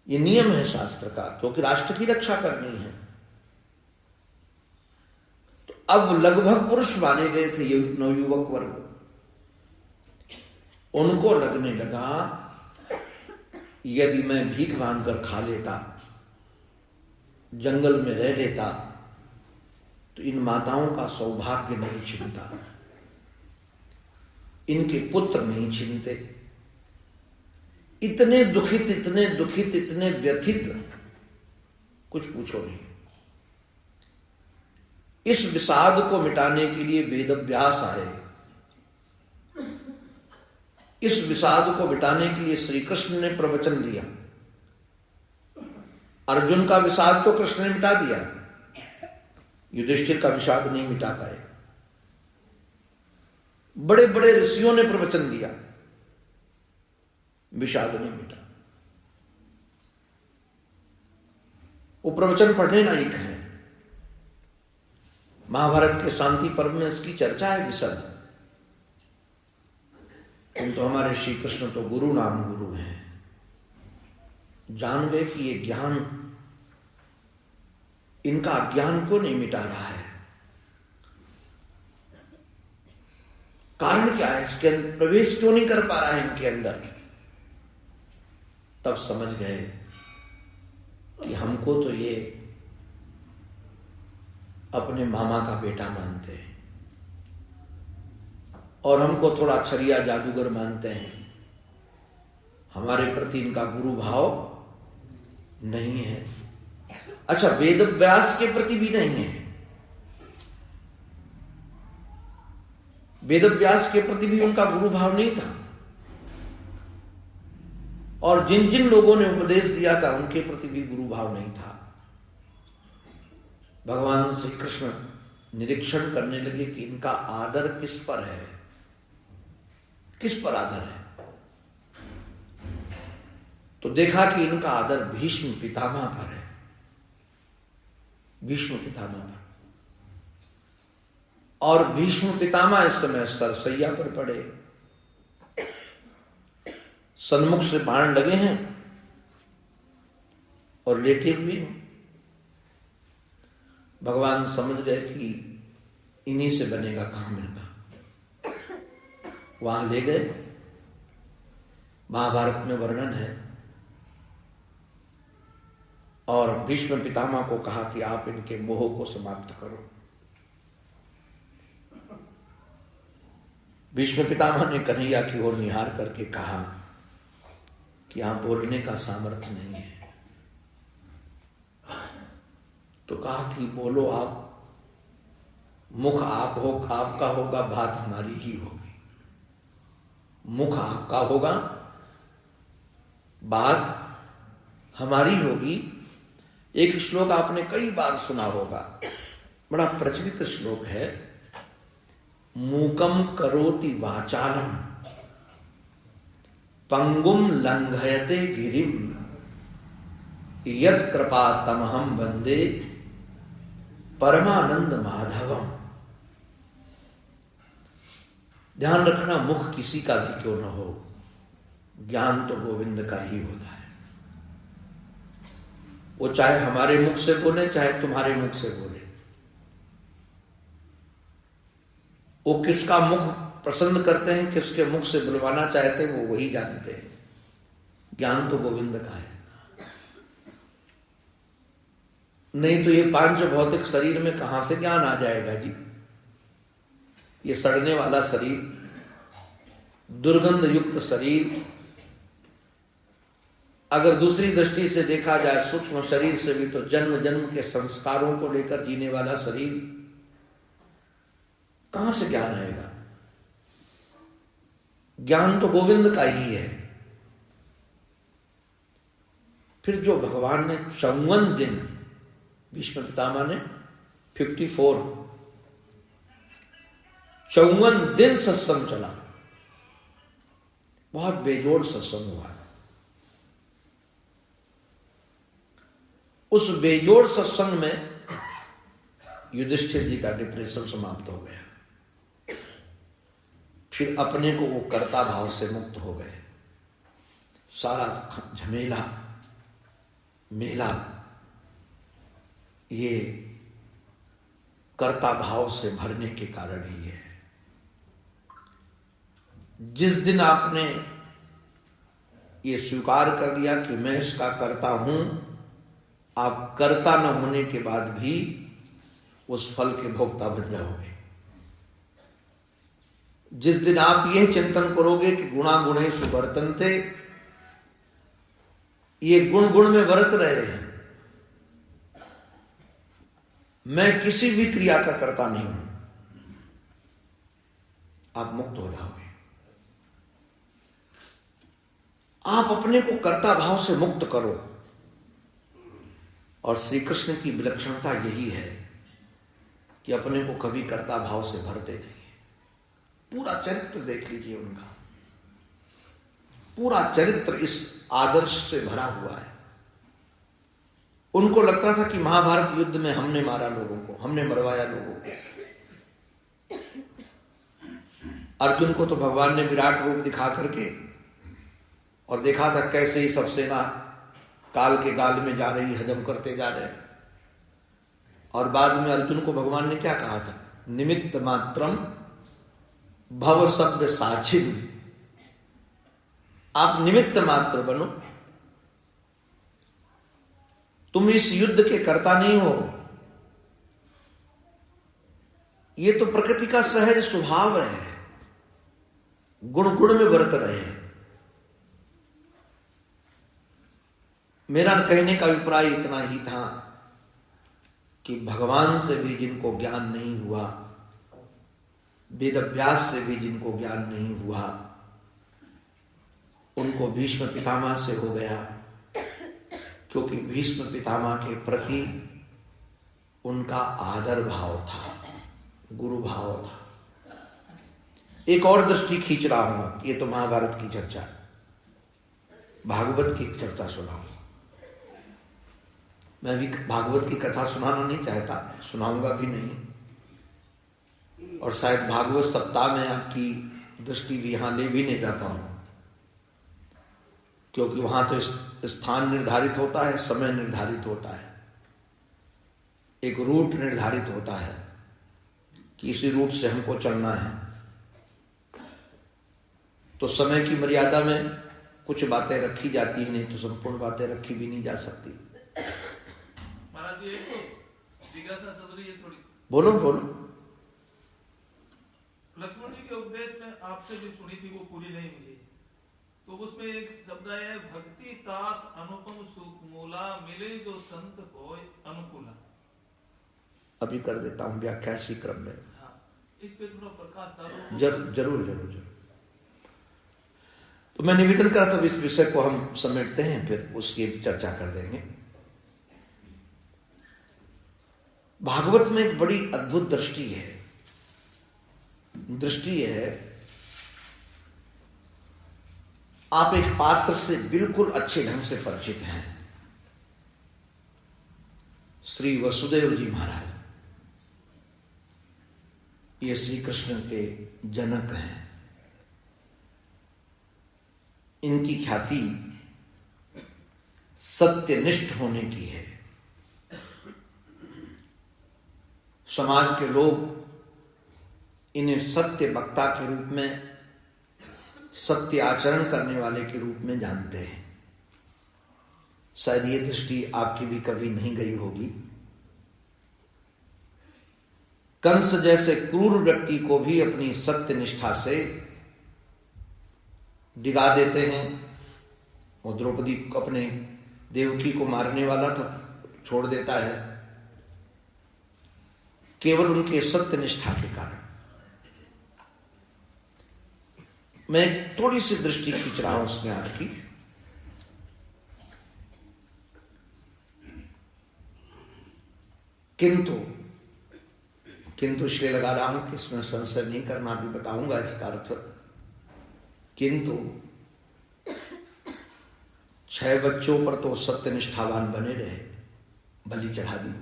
ये नियम है शास्त्र का, क्योंकि राष्ट्र की रक्षा करनी है। तो अब लगभग पुरुष माने गए थे ये नवयुवक वर्ग। उनको लगने लगा, यदि मैं भीख मांगकर खा लेता, जंगल में रह लेता, तो इन माताओं का सौभाग्य नहीं छिनता, इनके पुत्र नहीं छिनते। इतने दुखित, इतने व्यथित, कुछ पूछो नहीं। इस विषाद को मिटाने के लिए वेद अभ्यास आए। इस विषाद को मिटाने के लिए श्री कृष्ण ने प्रवचन दिया। अर्जुन का विषाद तो कृष्ण ने मिटा दिया, युधिष्ठिर का विषाद नहीं मिटा पाए। बड़े बड़े ऋषियों ने प्रवचन दिया, विषाद नहीं मिटा। वो प्रवचन पढ़ने लायक है। महाभारत के शांति पर्व में इसकी चर्चा है विशद। किंतु हमारे श्री कृष्ण तो गुरु नाम गुरु हैं। जान गए कि ये ज्ञान, इनका अज्ञान क्यों नहीं मिटा रहा है, कारण क्या है, इसके अंदर प्रवेश क्यों नहीं कर पा रहा है इनके अंदर। तब समझ गए कि हमको तो ये अपने मामा का बेटा मानते हैं और हमको थोड़ा छरिया जादूगर मानते हैं। हमारे प्रति इनका गुरु भाव नहीं है। अच्छा, वेद व्यास के प्रति भी नहीं है। वेद व्यास के प्रति भी उनका गुरु भाव नहीं था और जिन जिन लोगों ने उपदेश दिया था उनके प्रति भी गुरु भाव नहीं था। भगवान श्री कृष्ण निरीक्षण करने लगे कि इनका आदर किस पर है, किस पर आदर है। तो देखा कि इनका आदर भीष्म पितामह पर है, भीष्म पितामह पर। और भीष्म पितामह इस समय सरसैया पर पड़े, सन्मुख से बाण लगे हैं और लेटे हुए हैं। भगवान समझ गए कि इन्हीं से बनेगा काम इनका। वहां ले गए। महाभारत में वर्णन है। और भीष्म पितामह को कहा कि आप इनके मोह को समाप्त करो। भीष्म पितामह ने कन्हैया की ओर निहार करके कहा कि यहां बोलने का सामर्थ्य नहीं है। तो कहा कि बोलो आप, मुख आप हो, आपका होगा, बात हमारी ही होगी। मुख आपका होगा, बात हमारी होगी। एक श्लोक आपने कई बार सुना होगा, बड़ा प्रचलित श्लोक है। मूकम करोति वाचालम पंगुम लंघयते गिरिम यत् कृपा तमहम वंदे परमानंद माधवम। ध्यान रखना, मुख किसी का भी क्यों न हो, ज्ञान तो गोविंद का ही होता है। वो चाहे हमारे मुख से बोले, चाहे तुम्हारे मुख से बोले। वो किसका मुख पसंद करते हैं, किसके मुख से बुलवाना चाहते हैं, वो वही जानते हैं। ज्ञान तो गोविंद का है। नहीं तो ये पांच भौतिक शरीर में कहां से ज्ञान आ जाएगा जी। ये सड़ने वाला शरीर, दुर्गंध युक्त शरीर, अगर दूसरी दृष्टि से देखा जाए सूक्ष्म शरीर से भी, तो जन्म जन्म के संस्कारों को लेकर जीने वाला शरीर, कहां से ज्ञान आएगा। ज्ञान तो गोविंद का ही है। फिर जो भगवान ने 54 दिन, भीष्म पितामह ने 54 दिन सत्संग चला, बहुत बेजोड़ सत्संग हुआ। उस बेजोड़ सत्संग में युधिष्ठिर जी का डिप्रेशन समाप्त हो गया। फिर अपने को वो कर्ता भाव से मुक्त हो गए। सारा झमेला मेला ये कर्ता भाव से भरने के कारण ही है। जिस दिन आपने ये स्वीकार कर लिया कि मैं इसका कर्ता हूं, आप कर्ता न होने के बाद भी उस फल के भोक्ता बन जाओगे। जिस दिन आप यह चिंतन करोगे कि गुणा गुणेषु वर्तन्ते, ये गुण गुण में वर्त रहे हैं, मैं किसी भी क्रिया का कर्ता नहीं हूं, आप मुक्त हो जाओगे। आप अपने को कर्ता भाव से मुक्त करो। और श्री कृष्ण की विलक्षणता यही है कि अपने को कभी कर्ता भाव से भरते नहीं। पूरा चरित्र देख लीजिए उनका, पूरा चरित्र इस आदर्श से भरा हुआ है। उनको लगता था कि महाभारत युद्ध में हमने मारा लोगों को, हमने मरवाया लोगों को। अर्जुन को तो भगवान ने विराट रूप दिखा करके और देखा था कैसे ही सब सेना काल के गाल में जा रही, हजम करते जा रहे। और बाद में अर्जुन को भगवान ने क्या कहा था, निमित्त मात्रम भव शब्द साचिन। आप निमित्त मात्र बनो, तुम इस युद्ध के कर्ता नहीं हो। ये तो प्रकृति का सहज स्वभाव है, गुण गुण में बरत रहे हैं। मेरा कहने का अभिप्राय इतना ही था कि भगवान से भी जिनको ज्ञान नहीं हुआ, वेद अभ्यास से भी जिनको ज्ञान नहीं हुआ, उनको भीष्म पितामह से हो गया, क्योंकि भीष्म पितामह के प्रति उनका आदर भाव था, गुरु भाव था। एक और दृष्टि खींच रहा हूं, ये तो महाभारत की चर्चा, भागवत की चर्चा सुनाऊंगा। मैं भी भागवत की कथा सुनाना नहीं चाहता, सुनाऊंगा भी नहीं, और शायद भागवत सप्ताह में आपकी दृष्टि भी यहां ले भी नहीं जा पाऊं, क्योंकि वहां तो स्थान निर्धारित होता है, समय निर्धारित होता है, एक रूट निर्धारित होता है कि इसी रूट से हमको चलना है। तो समय की मर्यादा में कुछ बातें रखी जाती हैं, नहीं तो संपूर्ण बातें रखी भी नहीं जा सकती। महाराज जी एक तो जिज्ञासा चल रही है थोड़ी। बोलो बोलो। लक्ष्मण जी के उपदेश में आपसे भी सुनी थी, वो पूरी नहीं हुई, तो उसमें एक शब्द है, भक्ति तात अनुपम सुख मूला, मिले जो संत होय अनुकूला। अभी कर देता हूं व्याख्या इसी क्रम में। हाँ, इस पे थोड़ा प्रकाश डालो। जरूर जरूर जरूर जरूर। तो मैं निवेदन करता हूं, इस विषय को हम समेटते हैं, फिर उसकी चर्चा कर देंगे। भागवत में एक बड़ी अद्भुत दृष्टि है। दृष्टि है, आप एक पात्र से बिल्कुल अच्छे ढंग से परिचित हैं, श्री वसुदेव जी महाराज। ये श्री कृष्ण के जनक हैं। इनकी ख्याति सत्यनिष्ठ होने की है। समाज के लोग इन्हें सत्य वक्ता के रूप में, सत्य आचरण करने वाले के रूप में जानते हैं। शायद ये दृष्टि आपकी भी कभी नहीं गई होगी। कंस जैसे क्रूर व्यक्ति को भी अपनी सत्य निष्ठा से डिगा देते हैं। वो द्रौपदी को, अपने देवकी को मारने वाला था, छोड़ देता है केवल उनके सत्य निष्ठा के कारण। मैं थोड़ी सी दृष्टि खींच रहा हूं उस ज्ञान की। किंतु इसलिए लगा रहा हूं कि इसमें संशय नहीं करना, भी बताऊंगा इसका अर्थ। किंतु 6 बच्चों पर तो सत्य निष्ठावान बने रहे, बलि चढ़ा दी,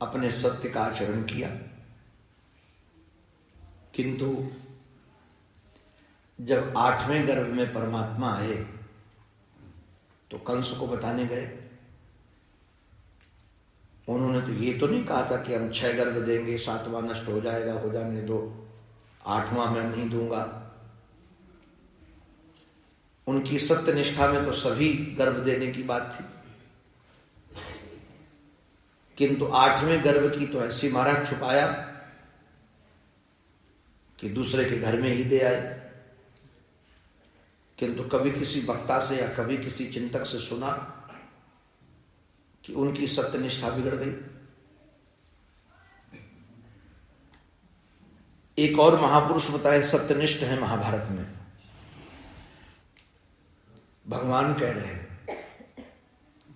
अपने सत्य का आचरण किया। किंतु जब 8वें गर्भ में परमात्मा आए तो कंस को बताने गए। उन्होंने तो ये तो नहीं कहा था कि हम 6 गर्भ देंगे, 7वां नष्ट हो जाएगा, हो जाने दो, 8वां मैं नहीं दूंगा। उनकी सत्य निष्ठा में तो सभी गर्भ देने की बात थी, किंतु 8वें गर्भ की तो ऐसी महाराज छुपाया कि दूसरे के घर में ही दे आए। किंतु कभी किसी वक्ता से या कभी किसी चिंतक से सुना कि उनकी सत्यनिष्ठा बिगड़ गई। एक और महापुरुष बताए सत्यनिष्ठ है महाभारत में। भगवान कह रहे हैं,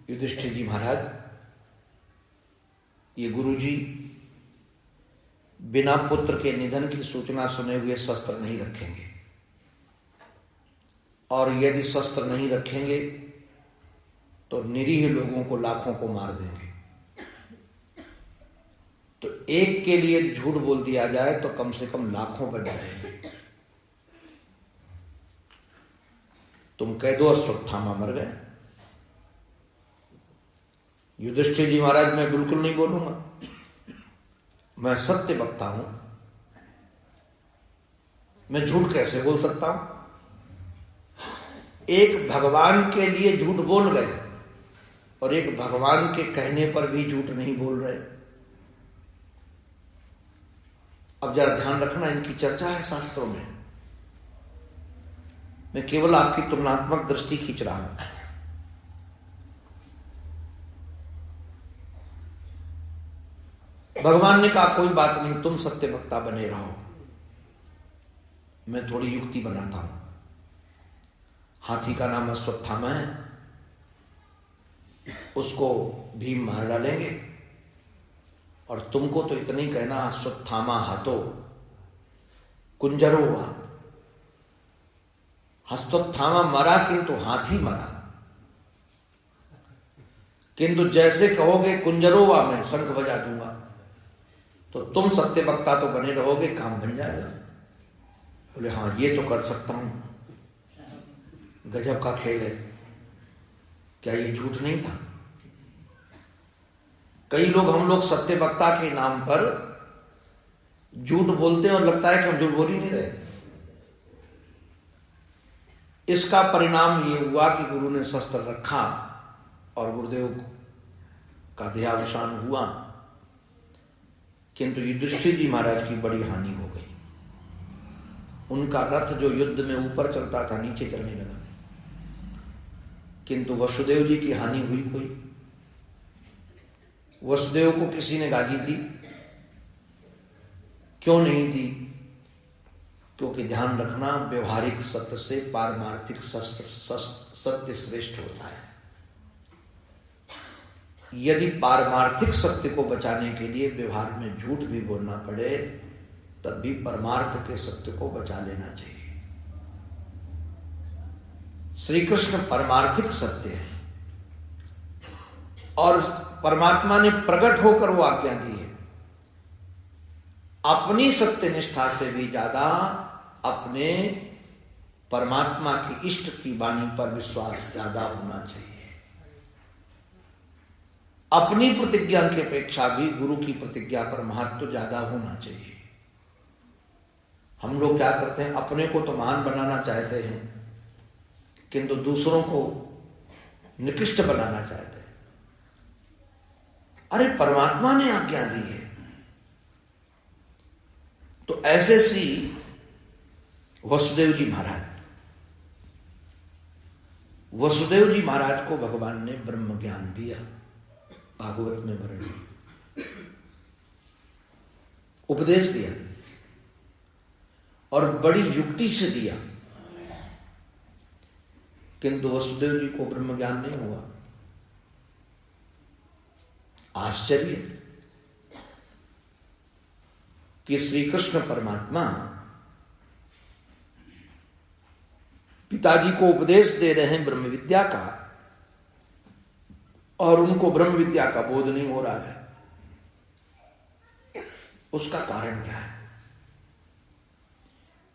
युधिष्ठिर जी महाराज, ये गुरुजी बिना पुत्र के निधन की सूचना सुने हुए शस्त्र नहीं रखेंगे, और यदि शस्त्र नहीं रखेंगे तो निरीह लोगों को लाखों को मार देंगे। तो एक के लिए झूठ बोल दिया जाए तो कम से कम लाखों बच जाएंगे। तुम कह दो अश्वत्थामा मर गए। युधिष्ठिर जी महाराज, मैं बिल्कुल नहीं बोलूंगा, मैं सत्य वक्ता हूं, मैं झूठ कैसे बोल सकता हूं? एक भगवान के लिए झूठ बोल गए और एक भगवान के कहने पर भी झूठ नहीं बोल रहे। अब जरा ध्यान रखना, इनकी चर्चा है शास्त्रों में, मैं केवल आपकी तुलनात्मक दृष्टि खींच रहा हूं। भगवान ने कहा कोई बात नहीं, तुम सत्य वक्ता बने रहो, मैं थोड़ी युक्ति बनाता हूं। हाथी का नाम अश्वत्थामा है, उसको भीम मार डालेंगे और तुमको तो इतना ही कहना अश्वत्थामा हतो कुंजरो हुआ। अश्वत्थामा मरा किंतु हाथी मरा, किंतु जैसे कहोगे कुंजरो हुआ मैं शंख बजा दूंगा, तो तुम सत्य वक्ता तो बने रहोगे, काम बन जाएगा। बोले हाँ ये तो कर सकता हूं, गजब का खेल है, क्या ये झूठ नहीं था? कई लोग, हम लोग सत्य वक्ता के नाम पर झूठ बोलते हैं और लगता है कि हम झूठ बोल ही नहीं रहे। इसका परिणाम ये हुआ कि गुरु ने शस्त्र रखा और गुरुदेव का देहावसान हुआ, किंतु युधिष्ठिर जी महाराज की बड़ी हानि हो गई। उनका रथ जो युद्ध में ऊपर चलता था नीचे चलने लगा, किंतु वसुदेव जी की हानि हुई कोई? वसुदेव को किसी ने गाली दी? क्यों नहीं दी? क्योंकि ध्यान रखना, व्यवहारिक सत्य से पारमार्थिक सत्य श्रेष्ठ होता है। यदि पारमार्थिक सत्य को बचाने के लिए व्यवहार में झूठ भी बोलना पड़े, तब भी परमार्थ के सत्य को बचा लेना चाहिए। श्री कृष्ण परमार्थिक सत्य है और परमात्मा ने प्रकट होकर वो आज्ञा दी है। अपनी सत्य निष्ठा से भी ज्यादा अपने परमात्मा की इष्ट की वाणी पर विश्वास ज्यादा होना चाहिए। अपनी प्रतिज्ञा की अपेक्षा भी गुरु की प्रतिज्ञा पर महत्व ज्यादा होना चाहिए। हम लोग क्या करते हैं, अपने को तो महान बनाना चाहते हैं, किंतु दूसरों को निकृष्ट बनाना चाहते हैं। अरे परमात्मा ने आज्ञा दी है। तो ऐसे श्री वसुदेव जी महाराज, वसुदेव जी महाराज को भगवान ने ब्रह्म ज्ञान दिया, भागवत में वर्णन उपदेश दिया और बड़ी युक्ति से दिया, किंतु वसुदेव जी को ब्रह्म ज्ञान नहीं हुआ। आश्चर्य कि श्री कृष्ण परमात्मा पिताजी को उपदेश दे रहे हैं ब्रह्म विद्या का, और उनको ब्रह्म विद्या का बोध नहीं हो रहा है। उसका कारण क्या है?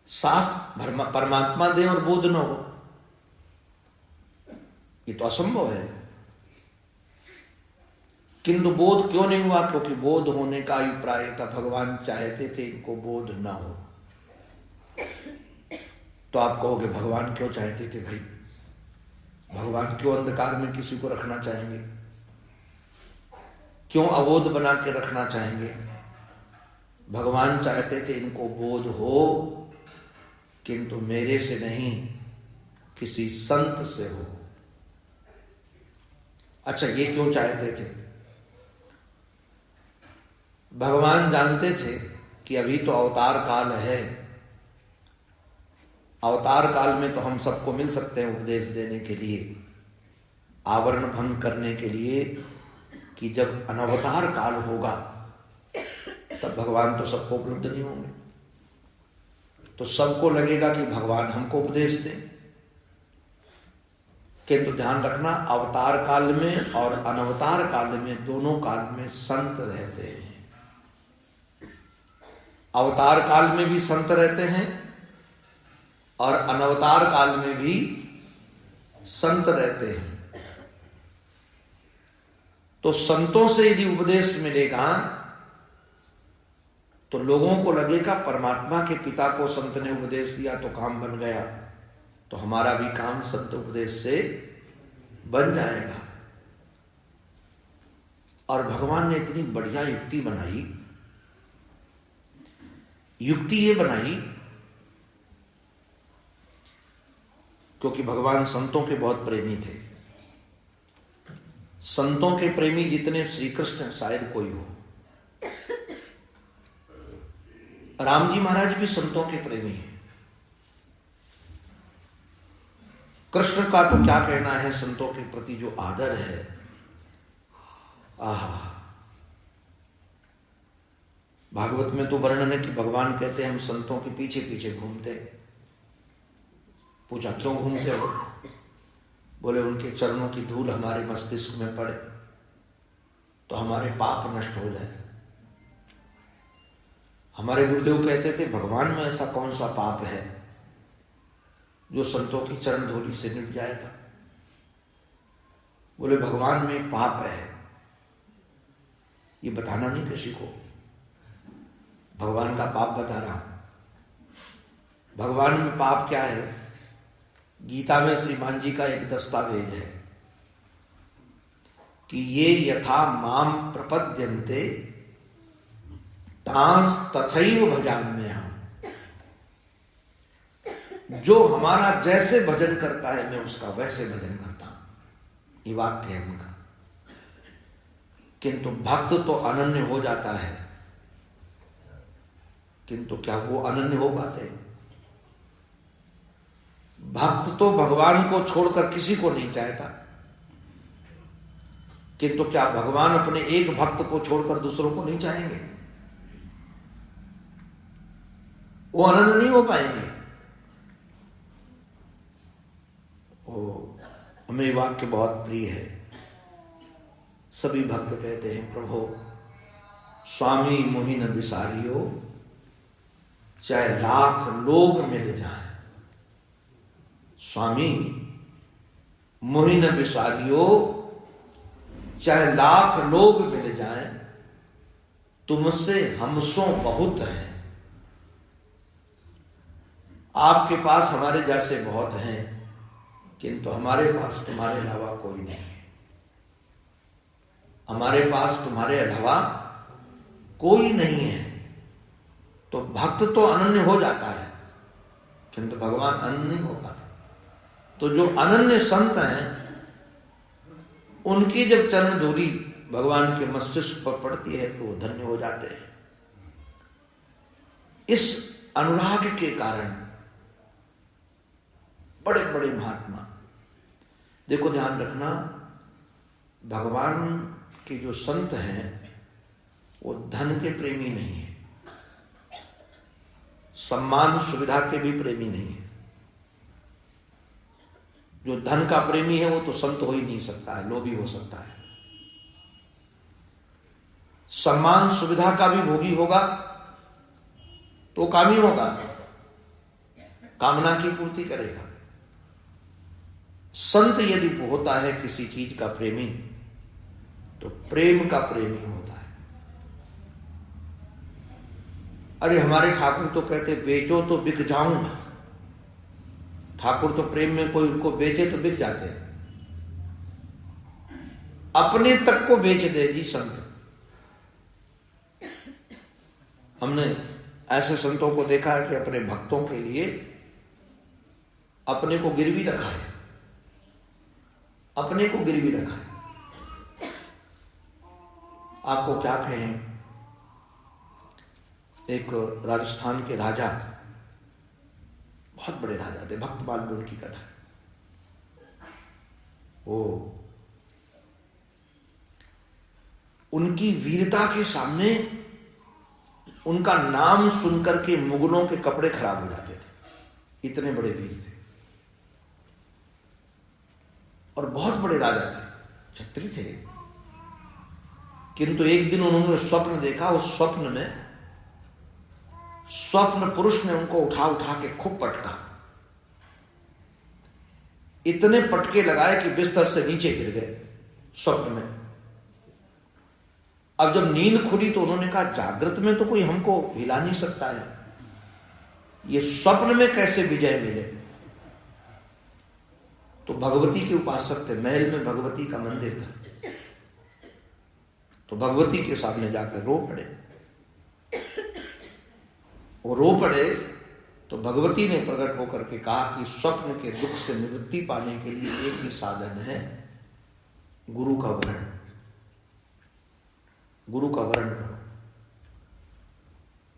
शास्त्र परमात्मा दे और बोध न हो, ये तो असंभव है। किंतु बोध क्यों नहीं हुआ? क्योंकि बोध होने का अभिप्राय था, भगवान चाहते थे इनको बोध ना हो। तो आप कहोगे भगवान क्यों चाहते थे भाई? भगवान क्यों अंधकार में किसी को रखना चाहेंगे? क्यों अबोध बना के रखना चाहेंगे? भगवान चाहते थे इनको बोध हो, किंतु मेरे से नहीं, किसी संत से हो। अच्छा, ये क्यों चाहते थे? भगवान जानते थे कि अभी तो अवतार काल है, अवतार काल में तो हम सबको मिल सकते हैं उपदेश देने के लिए, आवरण भंग करने के लिए, कि जब अनवतार काल होगा तब भगवान तो सबको उपलब्ध नहीं होंगे, तो सबको लगेगा कि भगवान हमको उपदेश दें। किंतु ध्यान रखना, अवतार काल में और अनवतार काल में, दोनों काल में संत रहते हैं। अवतार काल में भी संत रहते हैं और अनवतार काल में भी संत रहते हैं। तो संतों से यदि उपदेश मिलेगा तो लोगों को लगेगा परमात्मा के पिता को संत ने उपदेश दिया तो काम बन गया, तो हमारा भी काम संत उपदेश से बन जाएगा। और भगवान ने इतनी बढ़िया युक्ति बनाई युक्ति ये बनाई, क्योंकि भगवान संतों के बहुत प्रेमी थे। संतों के प्रेमी जितने श्री कृष्ण शायद कोई हो। राम जी महाराज भी संतों के प्रेमी हैं। कृष्ण का तो क्या कहना है, संतों के प्रति जो आदर है, आहा। भागवत में तो वर्णन है कि भगवान कहते हैं हम संतों के पीछे पीछे घूमते। पूछा क्यों घूमते हो? बोले उनके चरणों की धूल हमारे मस्तिष्क में पड़े तो हमारे पाप नष्ट हो जाए। हमारे गुरुदेव कहते थे भगवान में ऐसा कौन सा पाप है जो संतों की चरण धूलि से मिट जाएगा? बोले भगवान में एक पाप है, ये बताना नहीं किसी को, भगवान का पाप बता रहा हूं। भगवान में पाप क्या है? गीता में श्रीमान जी का एक दस्तावेज है कि ये यथा माम प्रपद्यन्ते तांस तथैव भजाम्यहम्। जो हमारा जैसे भजन करता है मैं उसका वैसे भजन करता हूं, ये वाक्य है उनका। किंतु भक्त तो अनन्य हो जाता है, किंतु क्या वो अनन्य हो पाते? भक्त तो भगवान को छोड़कर किसी को नहीं चाहता, किंतु क्या भगवान अपने एक भक्त को छोड़कर दूसरों को नहीं चाहेंगे? वो अनन्य नहीं हो पाएंगे। हमें ये वाक्य बहुत प्रिय है। सभी भक्त कहते हैं प्रभु स्वामी मोहि न बिसारियो, चाहे लाख लोग मिल जाए। स्वामी मोहि न बिसारियो, चाहे लाख लोग मिल जाए, तुमसे हमसो बहुत है। आपके पास हमारे जैसे बहुत हैं, किंतु हमारे पास तुम्हारे अलावा कोई नहीं है। हमारे पास तुम्हारे अलावा कोई नहीं है। तो भक्त तो अनन्य हो जाता है, किंतु भगवान अनन्य नहीं हो पाता। तो जो अनन्य संत हैं उनकी जब चरण धूलि भगवान के मस्तिष्क पर पड़ती है तो वो धन्य हो जाते हैं। इस अनुराग के कारण बड़े बड़े महात्मा, देखो ध्यान रखना, भगवान के जो संत हैं वो धन के प्रेमी नहीं है, सम्मान सुविधा के भी प्रेमी नहीं है। जो धन का प्रेमी है वो तो संत हो ही नहीं सकता है, लोभी हो सकता है। सम्मान सुविधा का भी भोगी होगा तो कामी होगा, कामना की पूर्ति करेगा। संत यदि होता है किसी चीज का प्रेमी तो प्रेम का प्रेमी होता है। अरे हमारे ठाकुर तो कहते बेचो तो बिक जाऊं। ठाकुर तो प्रेम में कोई उनको बेचे तो बिक जाते हैं, अपने तक को बेच दे जी संत। हमने ऐसे संतों को देखा है कि अपने भक्तों के लिए अपने को गिरवी रखा है, अपने को गिरवी रखा है। आपको क्या कहें, एक राजस्थान के राजा, बहुत बड़े राजा थे, भक्तमाल में उनकी कथा है। वो उनकी वीरता के सामने उनका नाम सुनकर के मुगलों के कपड़े खराब हो जाते थे, इतने बड़े वीर थे और बहुत बड़े राजा थे, क्षत्रिय थे। किंतु एक दिन उन्होंने स्वप्न देखा, उस स्वप्न में स्वप्न पुरुष ने उनको उठा उठा के खूब पटका, इतने पटके लगाए कि बिस्तर से नीचे गिर गए स्वप्न में। अब जब नींद खुली तो उन्होंने कहा जागृत में तो कोई हमको हिला नहीं सकता है, ये स्वप्न में कैसे विजय मिले। तो भगवती के उपासक थे, महल में भगवती का मंदिर था, तो भगवती के सामने जाकर रो पड़े। वो रो पड़े तो भगवती ने प्रकट होकर के कहा कि स्वप्न के दुख से निवृत्ति पाने के लिए एक ही साधन है, गुरु का वरण। गुरु का वरण करो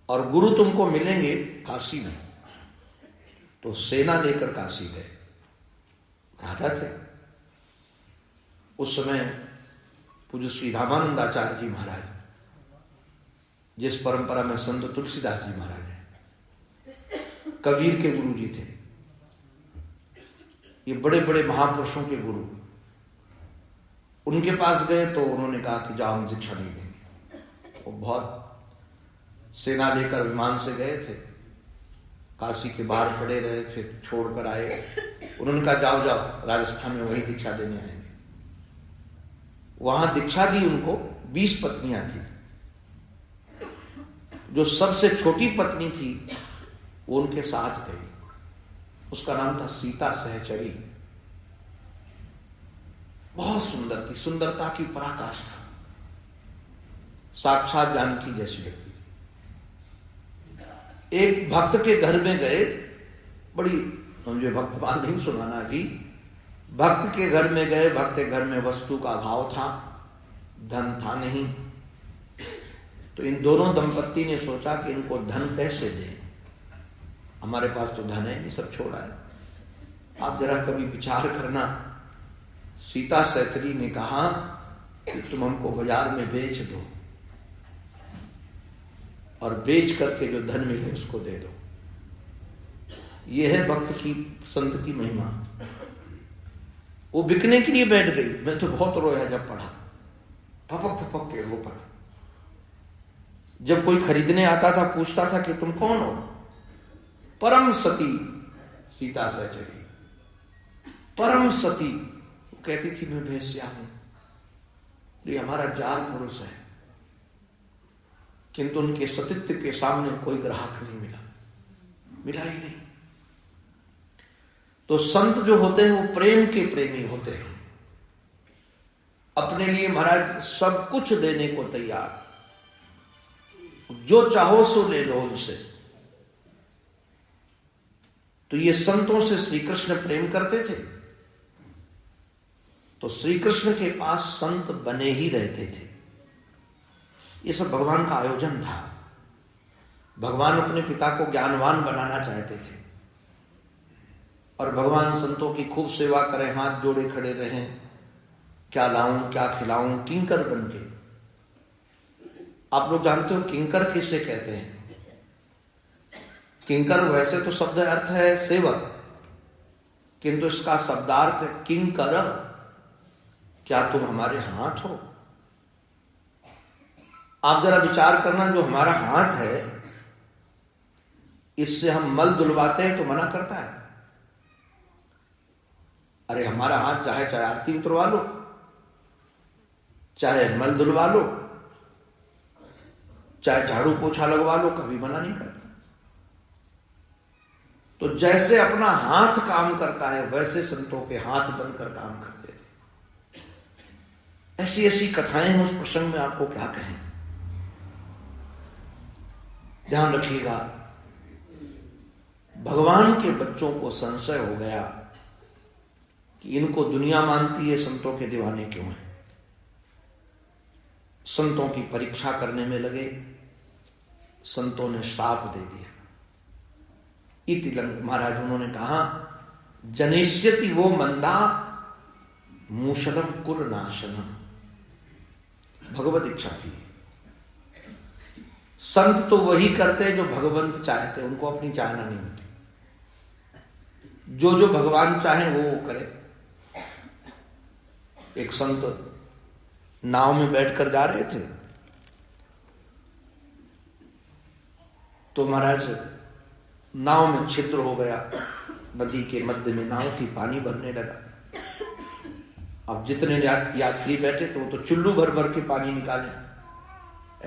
और गुरु तुमको मिलेंगे काशी में। तो सेना लेकर काशी गए। राधा थे उस समय पूज्य श्री रामानंदाचार्य जी महाराज, जिस परंपरा में संत तुलसीदास जी महाराज हैं, कबीर के गुरु जी थे। ये बड़े बड़े महापुरुषों के गुरु। उनके पास गए तो उन्होंने कहा कि जाओ, हम दीक्षा नहीं देंगे। वो बहुत सेना लेकर विमान से गए थे, काशी के बाहर पड़े रहे, फिर छोड़कर आए। उन्होंने कहा जाओ जाओ, राजस्थान में वही दीक्षा देने आएंगे। वहां दीक्षा दी उनको। 20 पत्नियां थी। जो सबसे छोटी पत्नी थी वो उनके साथ गई। उसका नाम था सीता सहचरी। बहुत सुंदर थी, सुंदरता की पराकाष्ठा, साक्षात जानकी जैसी व्यक्ति थी। एक भक्त के घर में गए, बड़ी, मुझे भक्तवान नहीं सुनाना अभी। भक्त के घर में गए, भक्त के घर में वस्तु का अभाव था, धन था नहीं। तो इन दोनों दंपत्ति ने सोचा कि इनको धन कैसे दें, हमारे पास तो धन है नहीं, सब छोड़ा है। आप जरा कभी विचार करना। सीता सहचरी ने कहा कि तुम हमको बाजार में बेच दो और बेच करके जो धन मिले उसको दे दो। यह है भक्त की, संत की महिमा। वो बिकने के लिए बैठ गई। मैं तो बहुत रोया जब पढ़ा, पपक पपक के रो पड़ा। जब कोई खरीदने आता था पूछता था कि तुम कौन हो? परम सती सीता सहचरी, परम सती। वो कहती थी मैं वेश्या हूं, ये हमारा जार पुरुष है। किंतु उनके सतीत्व के सामने कोई ग्राहक नहीं मिला ही नहीं। तो संत जो होते हैं वो प्रेम के प्रेमी होते हैं, अपने लिए महाराज सब कुछ देने को तैयार। जो चाहो सो ले लो उनसे। तो ये संतों से श्री कृष्ण प्रेम करते थे, तो श्री कृष्ण के पास संत बने ही रहते थे। ये सब भगवान का आयोजन था। भगवान अपने पिता को ज्ञानवान बनाना चाहते थे और भगवान संतों की खूब सेवा करें, हाथ जोड़े खड़े रहें, क्या लाऊं क्या खिलाऊं, किंकर बन के। आप लोग जानते हो किंकर किसे कहते हैं? किंकर वैसे तो शब्द अर्थ है सेवक, किंतु इसका शब्दार्थ है किंकर। क्या तुम हमारे हाथ हो? आप जरा विचार करना, जो हमारा हाथ है इससे हम मल धुलवाते हैं तो मना करता है। अरे हमारा हाथ चाहे आरती उतरवा लो, चाहे मल धुलवा लो, चाहे झाड़ू पोछा लगवा लो, कभी मना नहीं करता। तो जैसे अपना हाथ काम करता है वैसे संतों के हाथ बनकर काम करते थे। ऐसी ऐसी कथाएं हैं। उस प्रसंग में आपको क्या कहें। ध्यान रखिएगा, भगवान के बच्चों को संशय हो गया कि इनको दुनिया मानती है, संतों के दीवाने क्यों हैं। संतों की परीक्षा करने में लगे। संतों ने श्राप दे दिया। इतिलंग महाराज उन्होंने कहा जनिष्यति वो मंदा मूषलम कुरनाशनम। भगवत इच्छा थी। संत तो वही करते जो भगवंत चाहते, उनको अपनी चाहना नहीं होती। जो भगवान चाहे वो करे। एक संत नाव में बैठकर जा रहे थे तो महाराज नाव में छिद्र हो गया। नदी के मध्य में नाव थी, पानी भरने लगा। अब जितने यात्री बैठे थे वो तो चुल्लू भर भर के पानी निकाले,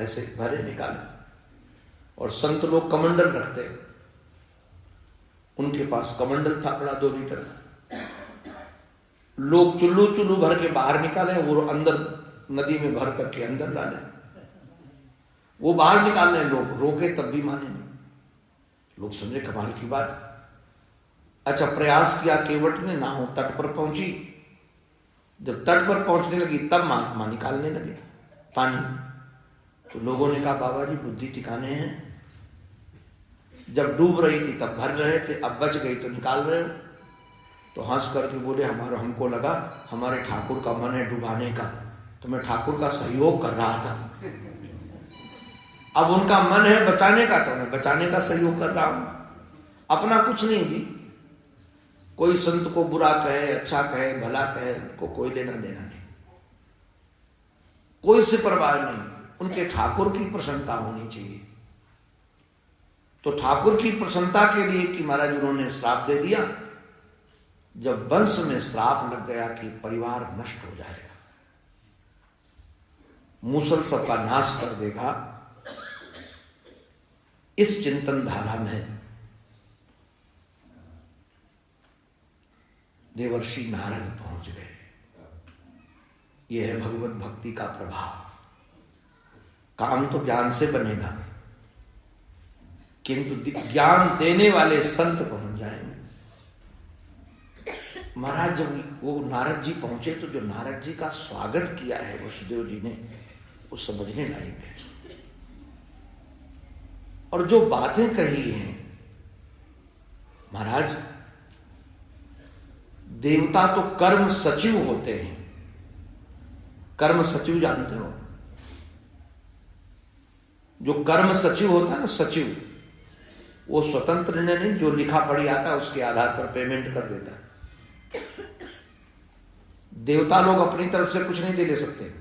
ऐसे भरे निकाले। और संत लोग कमंडल रखते हैं, उनके पास कमंडल था बड़ा 2 लीटर। लोग चुल्लू भर के बाहर निकाले, वो अंदर नदी में भर करके अंदर डाले। वो बाहर निकालने लोग रोके तब भी माने नहीं। लोग समझे कमाल की बात। अच्छा, प्रयास किया, केवट ने नाव तट पर पहुंची। जब तट पर पहुंचने लगी तब महात्मा निकालने लगे पानी। तो लोगों ने कहा बाबा जी बुद्धि ठिकाने हैं, जब डूब रही थी तब भर रहे थे, अब बच गई तो निकाल रहे हो। तो हंस करके बोले हमको लगा हमारे ठाकुर का मन है डुबाने का, तो मैं ठाकुर का सहयोग कर रहा था। अब उनका मन है बचाने का, तो मैं बचाने का सहयोग कर रहा हूं, अपना कुछ नहीं जी। कोई संत को बुरा कहे, अच्छा कहे, भला कहे, उनको कोई लेना देना नहीं, कोई से परवाह नहीं। उनके ठाकुर की प्रसन्नता होनी चाहिए। तो ठाकुर की प्रसन्नता के लिए कि महाराज उन्होंने श्राप दे दिया। जब वंश में श्राप लग गया कि परिवार नष्ट हो जाएगा, मूसल सबका नाश कर देगा, इस चिंतन धारा में देवर्षि नारद पहुंच गए। यह है भगवत भक्ति का प्रभाव। काम तो ज्ञान से बनेगा, किंतु ज्ञान देने वाले संत पहुंच जाएंगे। महाराज जब वो नारद जी पहुंचे तो जो नारद जी का स्वागत किया है वसुदेव जी ने, वो समझने लायक है। और जो बातें कही हैं महाराज, देवता तो कर्म सचिव होते हैं। कर्म सचिव जानते हो? जो कर्म सचिव होता है ना, सचिव, वो स्वतंत्र निर्णय नहीं, जो लिखा पढ़ी आता है उसके आधार पर पेमेंट कर देता है। देवता लोग अपनी तरफ से कुछ नहीं दे सकते।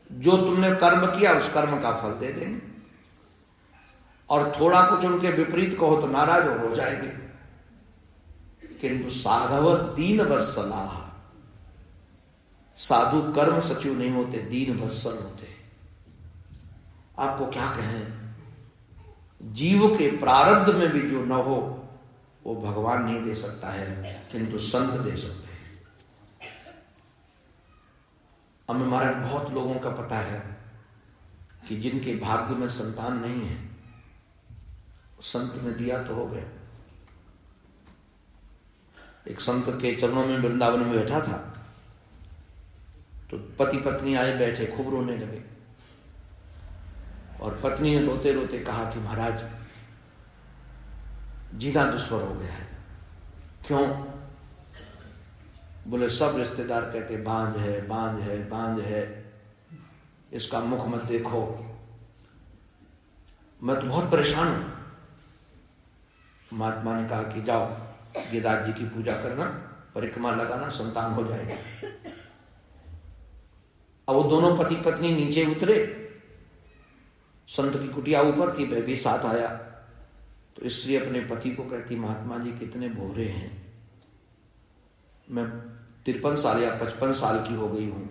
जो तुमने कर्म किया उस कर्म का फल दे देंगे, और थोड़ा कुछ उनके विपरीत कहो तो नाराज हो जाएंगे। किंतु साधव दीन वत्सलाह, साधु कर्म सचिव नहीं होते, दीन वत्सल होते। आपको क्या कहें, जीव के प्रारब्ध में भी जो न हो वो भगवान नहीं दे सकता है, किंतु संत दे सकते हैं। हमें महाराज बहुत लोगों का पता है कि जिनके भाग्य में संतान नहीं है, संत ने दिया तो हो गया। एक संत के चरणों में वृंदावन में बैठा था, तो पति पत्नी आए, बैठे, खूब रोने लगे। और पत्नी ने रोते रोते कहा कि महाराज जीना दुश्मन हो गया है। क्यों? बोले सब रिश्तेदार कहते बांझ है, बांझ है, बांझ है, इसका मुख मत देखो। मैं तो बहुत परेशान हूं। महात्मा ने कहा कि जाओ गिरिराज जी की पूजा करना, परिक्रमा लगाना, संतान हो जाएगा। अब वो दोनों पति पत्नी नीचे उतरे, संत की कुटिया ऊपर थी, वह भी साथ आया। तो स्त्री अपने पति को कहती, महात्मा जी कितने भोरे हैं, मैं 53 साल या 55 साल की हो गई हूं,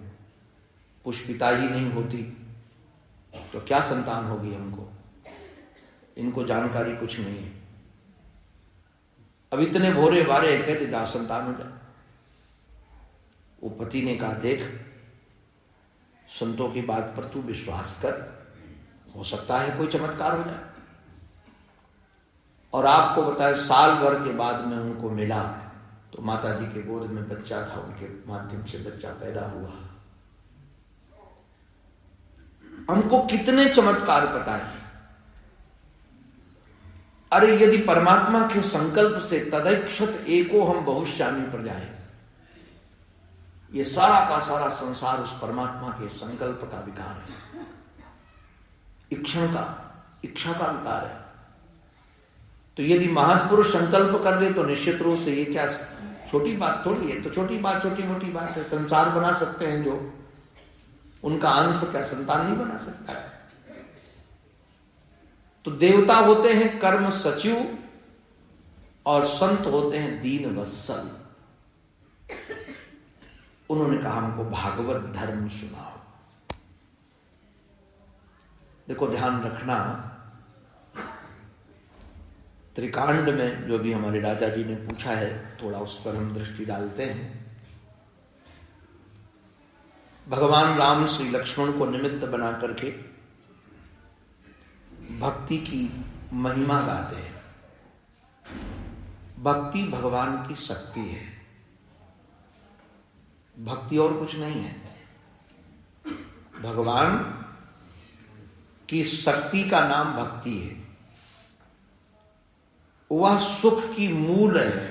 पुष्पिता ही नहीं होती तो क्या संतान होगी हमको, इनको जानकारी कुछ नहीं है। अब इतने भोरे बारे कहते जहां संतान हो जाए। वो पति ने कहा देख, संतों की बात पर तू विश्वास कर, हो सकता है कोई चमत्कार हो जाए। और आपको बताए, साल भर के बाद में उनको मिला तो माता जी के गोद में बच्चा था, उनके माध्यम से बच्चा पैदा हुआ। हमको कितने चमत्कार पता है। अरे यदि परमात्मा के संकल्प से तदैक्षत एको हम बहुश्यामी प्रजाएं, ये सारा का सारा संसार उस परमात्मा के संकल्प का विकार है, इच्छा का विकार है। तो यदि महापुरुष संकल्प कर ले तो निश्चित रूप से ये क्या छोटी बात थोड़ी है। तो छोटी बात, छोटी मोटी बात है। संसार बना सकते हैं जो, उनका अंश क्या संतान नहीं बना सकता है। तो देवता होते हैं कर्म सचिव और संत होते हैं दीन वत्सल। उन्होंने कहा हमको भागवत धर्म सुनाओ। देखो ध्यान रखना, त्रिकांड में जो भी हमारे राजा जी ने पूछा है, थोड़ा उस पर हम दृष्टि डालते हैं। भगवान राम श्री लक्ष्मण को निमित्त बना करके भक्ति की महिमा गाते हैं। भक्ति भगवान की शक्ति है, भक्ति और कुछ नहीं है। भगवान की शक्ति का नाम भक्ति है। वह सुख की मूल है।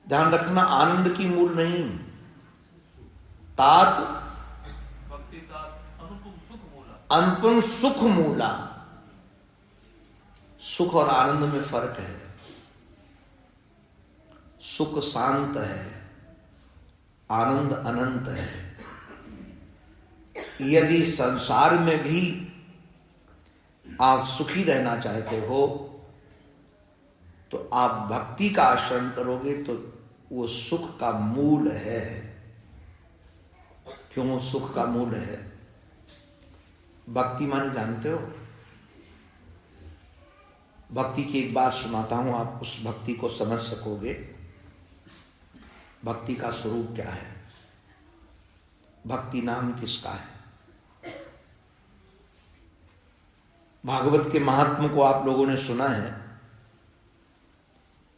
ध्यान रखना, आनंद की मूल नहीं। तात भक्ति तात अनुपम सुख मूला, अनुपम सुख मूला। सुख और आनंद में फर्क है। सुख शांत है, आनंद अनंत है। यदि संसार में भी आप सुखी रहना चाहते हो तो आप भक्ति का आश्रय करोगे तो वो सुख का मूल है। क्यों सुख का मूल है? भक्ति माने जानते हो? भक्ति की एक बात सुनाता हूं, आप उस भक्ति को समझ सकोगे। भक्ति का स्वरूप क्या है, भक्ति नाम किसका है। भागवत के महात्मा को आप लोगों ने सुना है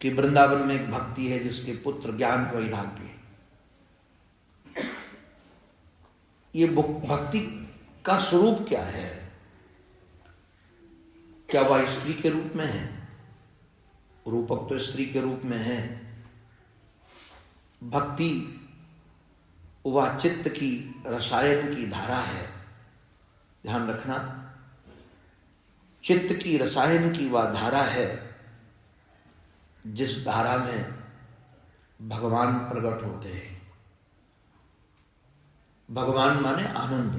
कि वृंदावन में एक भक्ति है जिसके पुत्र ज्ञान वैराग्य। ये भक्ति का स्वरूप क्या है? क्या वह स्त्री के रूप में है? रूपक तो स्त्री के रूप में है। भक्ति वह चित्त की रसायन की धारा है। ध्यान रखना, चित्त की रसायन की वह धारा है जिस धारा में भगवान प्रकट होते हैं। भगवान माने आनंद।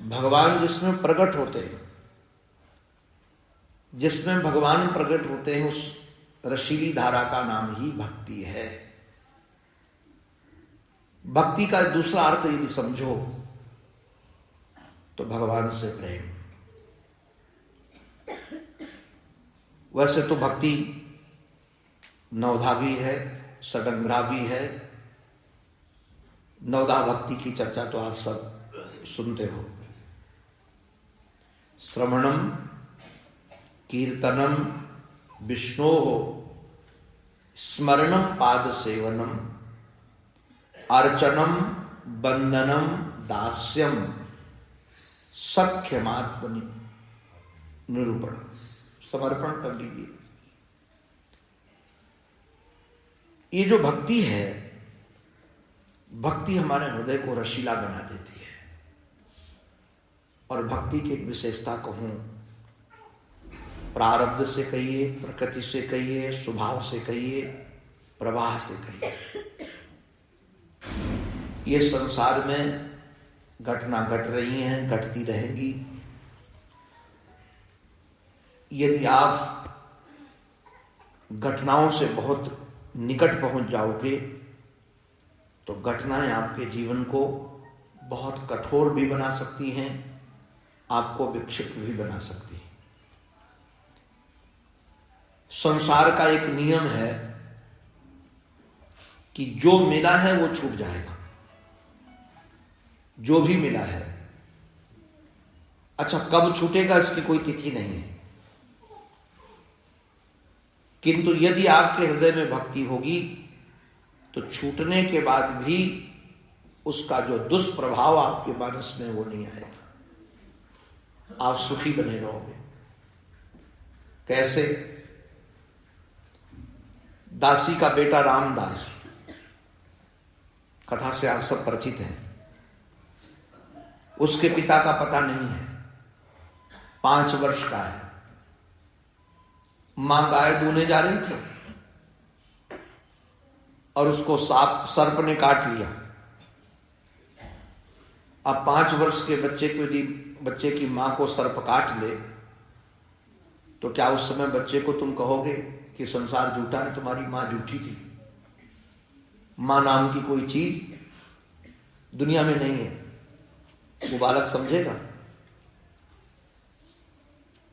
भगवान जिसमें प्रकट होते हैं, जिसमें भगवान प्रकट होते हैं, उस रसीली धारा का नाम ही भक्ति है। भक्ति का दूसरा अर्थ यदि समझो तो भगवान से प्रेम। वैसे तो भक्ति नवधा भी है, षडंगरा भी है। नवधा भक्ति की चर्चा तो आप सब सुनते हो। श्रवणम, कीर्तनम, विष्णोः स्मरणम, पाद सेवनम, अर्चनम, बंदनम, दास्यम, सख्यमात्म निरूपण। समर्पण कर लीजिए। ये जो भक्ति है, भक्ति हमारे हृदय को रसीला बना देती है। और भक्ति की एक विशेषता कहूं, प्रारब्ध से कहिए, प्रकृति से कहिए, स्वभाव से कहिए, प्रवाह से कहिए, ये संसार में घटना घट रही हैं, घटती रहेंगी। यदि आप घटनाओं से बहुत निकट पहुंच जाओगे तो घटनाएं आपके जीवन को बहुत कठोर भी बना सकती हैं, आपको विक्षिप्त भी बना सकती हैं। संसार का एक नियम है कि जो मिला है वो छूट जाएगा, जो भी मिला है। अच्छा, कब छूटेगा इसकी कोई तिथि नहीं है। किंतु यदि आपके हृदय में भक्ति होगी तो छूटने के बाद भी उसका जो दुष्प्रभाव आपके मानस में वो नहीं आएगा। आप सुखी बने रहोगे। कैसे? दासी का बेटा रामदास, कथा से आप सब परिचित हैं। उसके पिता का पता नहीं है, 5 वर्ष का है। मां गाय दूने जा रही थी और उसको सर्प ने काट लिया। अब 5 वर्ष के बच्चे को यदि बच्चे की मां को सर्प काट ले तो क्या उस समय बच्चे को तुम कहोगे कि संसार झूठा है, तुम्हारी मां झूठी थी? मां नाम की कोई चीज दुनिया में नहीं है। वो बालक समझेगा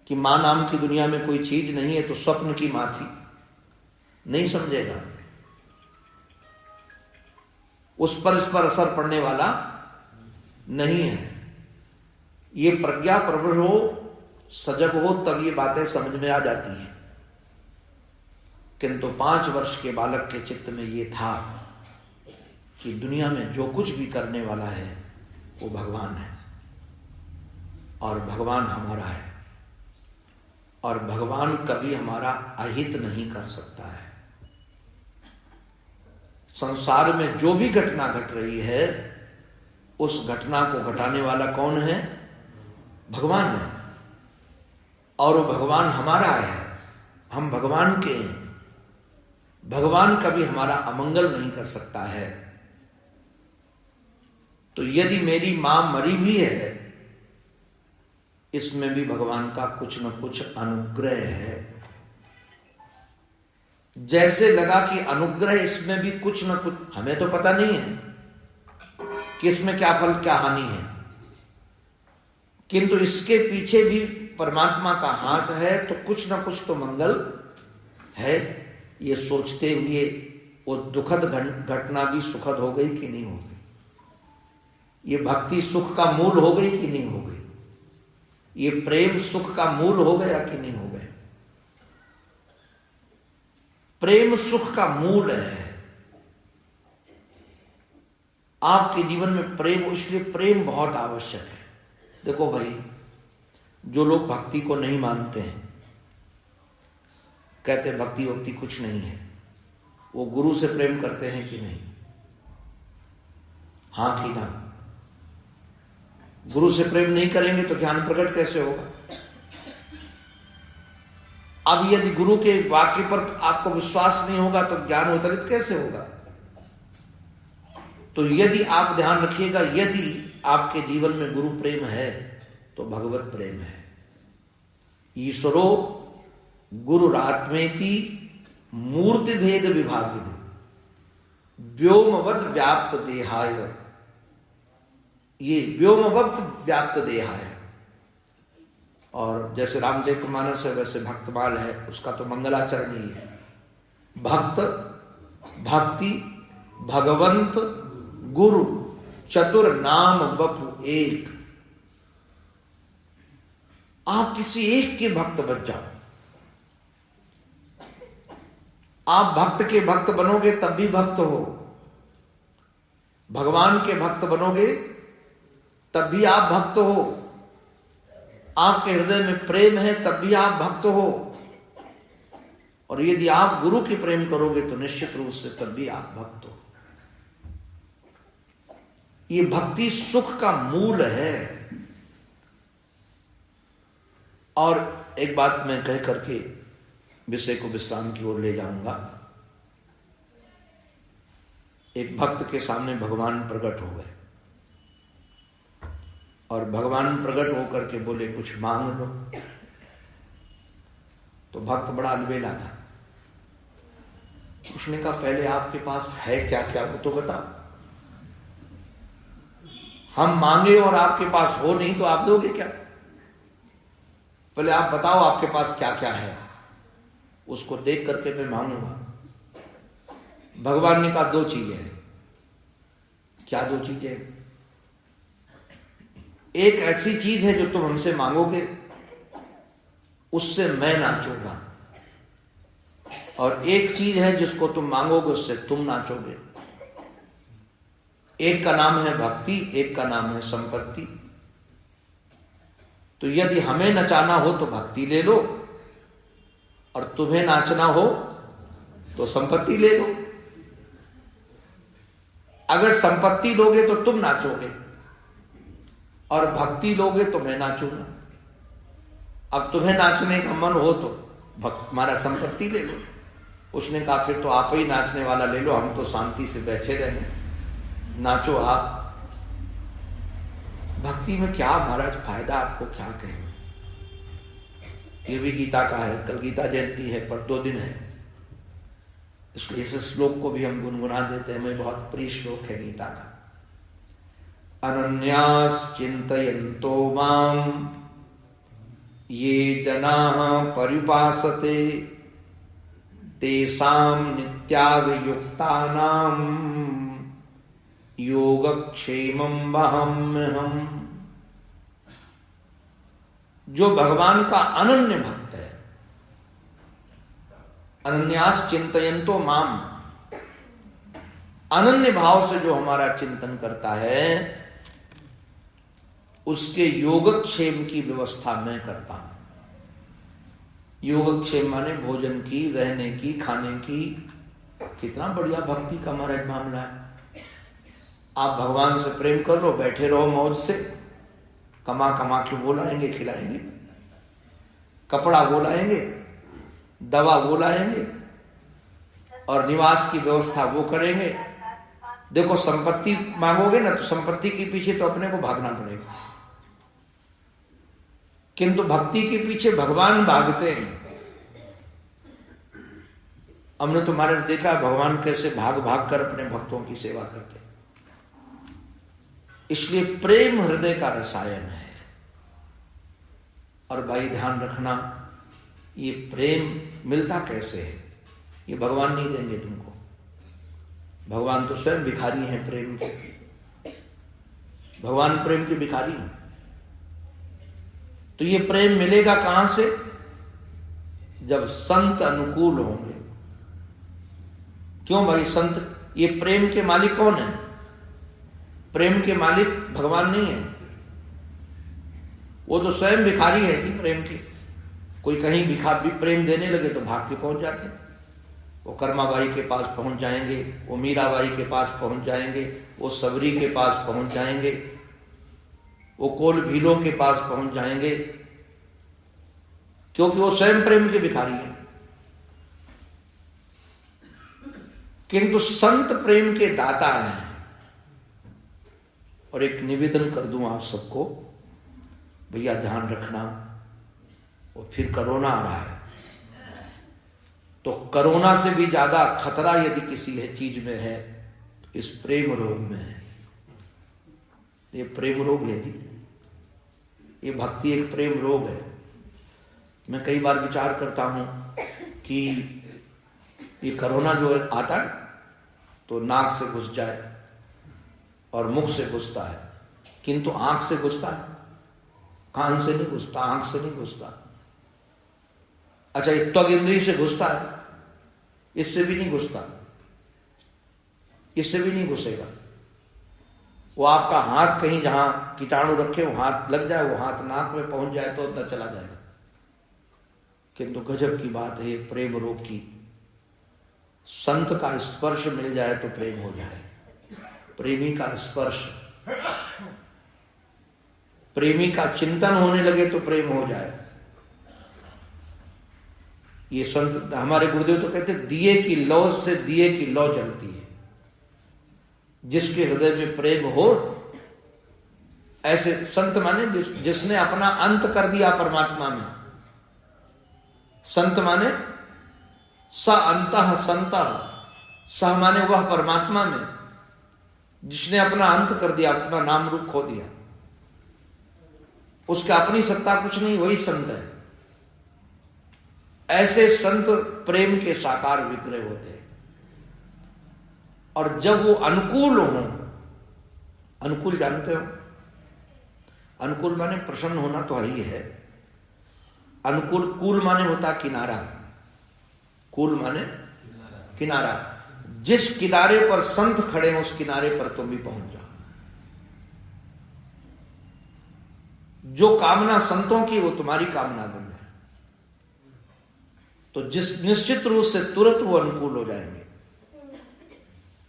कि मां नाम की दुनिया में कोई चीज नहीं है तो स्वप्न की मां थी? नहीं समझेगा। उस पर इस पर असर पड़ने वाला नहीं है। ये प्रज्ञा प्रबल हो, सजग हो, तब ये बातें समझ में आ जाती हैं। किंतु 5 वर्ष के बालक के चित्त में ये था कि दुनिया में जो कुछ भी करने वाला है वो भगवान है, और भगवान हमारा है, और भगवान कभी हमारा अहित नहीं कर सकता है। संसार में जो भी घटना घट रही है, उस घटना को घटाने वाला कौन है? भगवान है, और वो भगवान हमारा है, हम भगवान के हैं। भगवान कभी हमारा अमंगल नहीं कर सकता है। तो यदि मेरी मां मरी भी है, इसमें भी भगवान का कुछ न कुछ अनुग्रह है। जैसे लगा कि अनुग्रह इसमें भी कुछ न कुछ, हमें तो पता नहीं है कि इसमें क्या फल क्या हानि है, किंतु इसके पीछे भी परमात्मा का हाथ है, तो कुछ न कुछ तो मंगल है। ये सोचते हुए वो दुखद घटना भी सुखद हो गई कि नहीं हो गई? ये भक्ति सुख का मूल हो गई कि नहीं हो गई? ये प्रेम सुख का मूल हो गया कि नहीं हो गया? प्रेम सुख का मूल है। आपके जीवन में प्रेम, इसलिए प्रेम बहुत आवश्यक है। देखो भाई, जो लोग भक्ति को नहीं मानते हैं, कहते भक्ति वक्ति कुछ नहीं है, वो गुरु से प्रेम करते हैं कि नहीं? हाँ कि ना? गुरु से प्रेम नहीं करेंगे तो ज्ञान प्रकट कैसे होगा? अब यदि गुरु के वाक्य पर आपको विश्वास नहीं होगा तो ज्ञान अवतरित कैसे होगा? तो यदि आप ध्यान रखिएगा, यदि आपके जीवन में गुरु प्रेम है तो भगवत प्रेम है। ईश्वरो गुरुरात्मेति मूर्ति भेद विभागिनी व्योमवत व्याप्त देहाय। ये व्योमवत व्याप्त देहाय, और जैसे रामचरितमानस है वैसे भक्तमाल है, उसका तो मंगलाचरण ही है। भक्त, भक्ति, भगवंत, गुरु, चतुर नाम बपु एक। आप किसी एक के भक्त बन जाओ। आप भक्त के भक्त बनोगे तब भी भक्त हो, भगवान के भक्त बनोगे तब भी आप भक्त हो, आपके हृदय में प्रेम है तब भी आप भक्त हो, और यदि आप गुरु की प्रेम करोगे तो निश्चित रूप से तब भी आप भक्त हो। ये भक्ति सुख का मूल है। और एक बात मैं कह करके विषय को विश्राम की ओर ले जाऊंगा। एक भक्त के सामने भगवान प्रकट हो गए, और भगवान प्रकट होकर के बोले कुछ मांग लो। तो भक्त बड़ा अलबेला था। उसने कहा पहले आपके पास है क्या क्या वो तो बताओ। हम मांगे और आपके पास हो नहीं तो आप दोगे क्या? पहले आप बताओ आपके पास क्या क्या है, उसको देख करके मैं मांगूंगा। भगवान ने कहा 2 चीजें हैं। क्या 2 चीजें? एक ऐसी चीज है जो तुम हमसे मांगोगे उससे मैं नाचूंगा, और एक चीज है जिसको तुम मांगोगे उससे तुम नाचोगे। एक का नाम है भक्ति, एक का नाम है संपत्ति। तो यदि हमें नचाना हो तो भक्ति ले लो, और तुम्हें नाचना हो तो संपत्ति ले लो। अगर संपत्ति लोगे तो तुम नाचोगे, और भक्ति लोगे तो मैं नाचूंगा। अब तुम्हें नाचने का मन हो तो हमारा संपत्ति ले लो। उसने कहा फिर तो आप ही नाचने वाला ले लो, हम तो शांति से बैठे रहे, नाचो आप। भक्ति में क्या महाराज फायदा, आपको क्या कहें। ये भी गीता का है, कल गीता जयंती है पर 2 दिन है, इसलिए इस श्लोक को भी हम गुनगुना देते हैं। मैं बहुत प्रिय श्लोक है गीता का। अनन्यास चिंतयन्तो माम ये जनाः पर्युपासते तेषां नित्याभियुक्तानां योगक्षेमं वहाम्यहम्। जो भगवान का अनन्य भक्त है, अनन्यास चिंतयन्तो माम, अनन्य भाव से जो हमारा चिंतन करता है, उसके योगक्षेम की व्यवस्था मैं करता हूं। योगक्षेम माने भोजन की, रहने की, खाने की। कितना बढ़िया भक्ति का महाराज मामला है। आप भगवान से प्रेम कर लो, बैठे रहो मौज से, कमा कमा के वो लाएंगे, खिलाएंगे, कपड़ा वो लाएंगे, दवा वो लाएंगे, और निवास की व्यवस्था वो करेंगे। देखो संपत्ति मांगोगे ना, तो संपत्ति के पीछे तो अपने को भागना पड़ेगा, किंतु भक्ति के पीछे भगवान भागते हैं। हमने तुम्हारे देखा भगवान कैसे भाग भाग कर अपने भक्तों की सेवा करते। इसलिए प्रेम हृदय का रसायन है। और भाई ध्यान रखना, ये प्रेम मिलता कैसे है? ये भगवान नहीं देंगे तुमको। भगवान तो स्वयं भिखारी हैं प्रेम के। भगवान प्रेम के भिखारी हैं। तो ये प्रेम मिलेगा कहां से? जब संत अनुकूल होंगे। क्यों भाई संत? ये प्रेम के मालिक कौन है? प्रेम के मालिक भगवान नहीं है, वो तो स्वयं भिखारी है कि प्रेम के। कोई कहीं भी प्रेम देने लगे तो भाग के पहुंच जाते। वो कर्माबाई के पास पहुंच जाएंगे, वो मीराबाई के पास पहुंच जाएंगे, वो सबरी के पास पहुंच जाएंगे, वो कोल भीलों के पास पहुंच जाएंगे, क्योंकि वो स्वयं प्रेम के भिखारी हैं। किंतु संत प्रेम के दाता हैं। और एक निवेदन कर दूं आप सबको, भैया ध्यान रखना, वो फिर कोरोना आ रहा है, तो कोरोना से भी ज्यादा खतरा यदि किसी चीज में है तो इस प्रेम रोग में है। ये प्रेम रोग है जी, ये भक्ति एक प्रेम रोग है। मैं कई बार विचार करता हूं कि ये कोरोना जो आता है तो नाक से घुस जाए और मुख से घुसता है, किंतु आंख से घुसता है, कान से नहीं घुसता, आंख से नहीं घुसता। अच्छा, ये त्वग इंद्रिय से घुसता है, इससे भी नहीं घुसता, इससे भी नहीं घुसेगा। वो आपका हाथ कहीं जहां कीटाणु रखे वो हाथ लग जाए, वो हाथ नाक में पहुंच जाए तो अंदर चला जाएगा। किंतु गजब की बात है प्रेम रोग की। संत का स्पर्श मिल जाए तो प्रेम हो जाए। प्रेमी का स्पर्श, प्रेमी का चिंतन होने लगे तो प्रेम हो जाए। ये संत हमारे गुरुदेव तो कहते दिए की लौ से दिए की लौ जलती है। जिसके हृदय में प्रेम हो, ऐसे संत माने जिसने अपना अंत कर दिया परमात्मा में। संत माने स अंतः संतः, स माने वह परमात्मा में जिसने अपना अंत कर दिया, अपना नाम रूप खो दिया। उसका अपनी सत्ता कुछ नहीं, वही संत है। ऐसे संत प्रेम के साकार विग्रह होते हैं। और जब वो अनुकूल हो, अनुकूल जानते हो, अनुकूल माने प्रसन्न होना तो ही है। अनुकूल, कूल माने होता किनारा, कूल माने किनारा। जिस किनारे पर संत खड़े हैं उस किनारे पर तुम भी पहुंच जाओ। जो कामना संतों की वो तुम्हारी कामना बन जाए, तो जिस निश्चित रूप से तुरंत वो अनुकूल हो जाएंगे।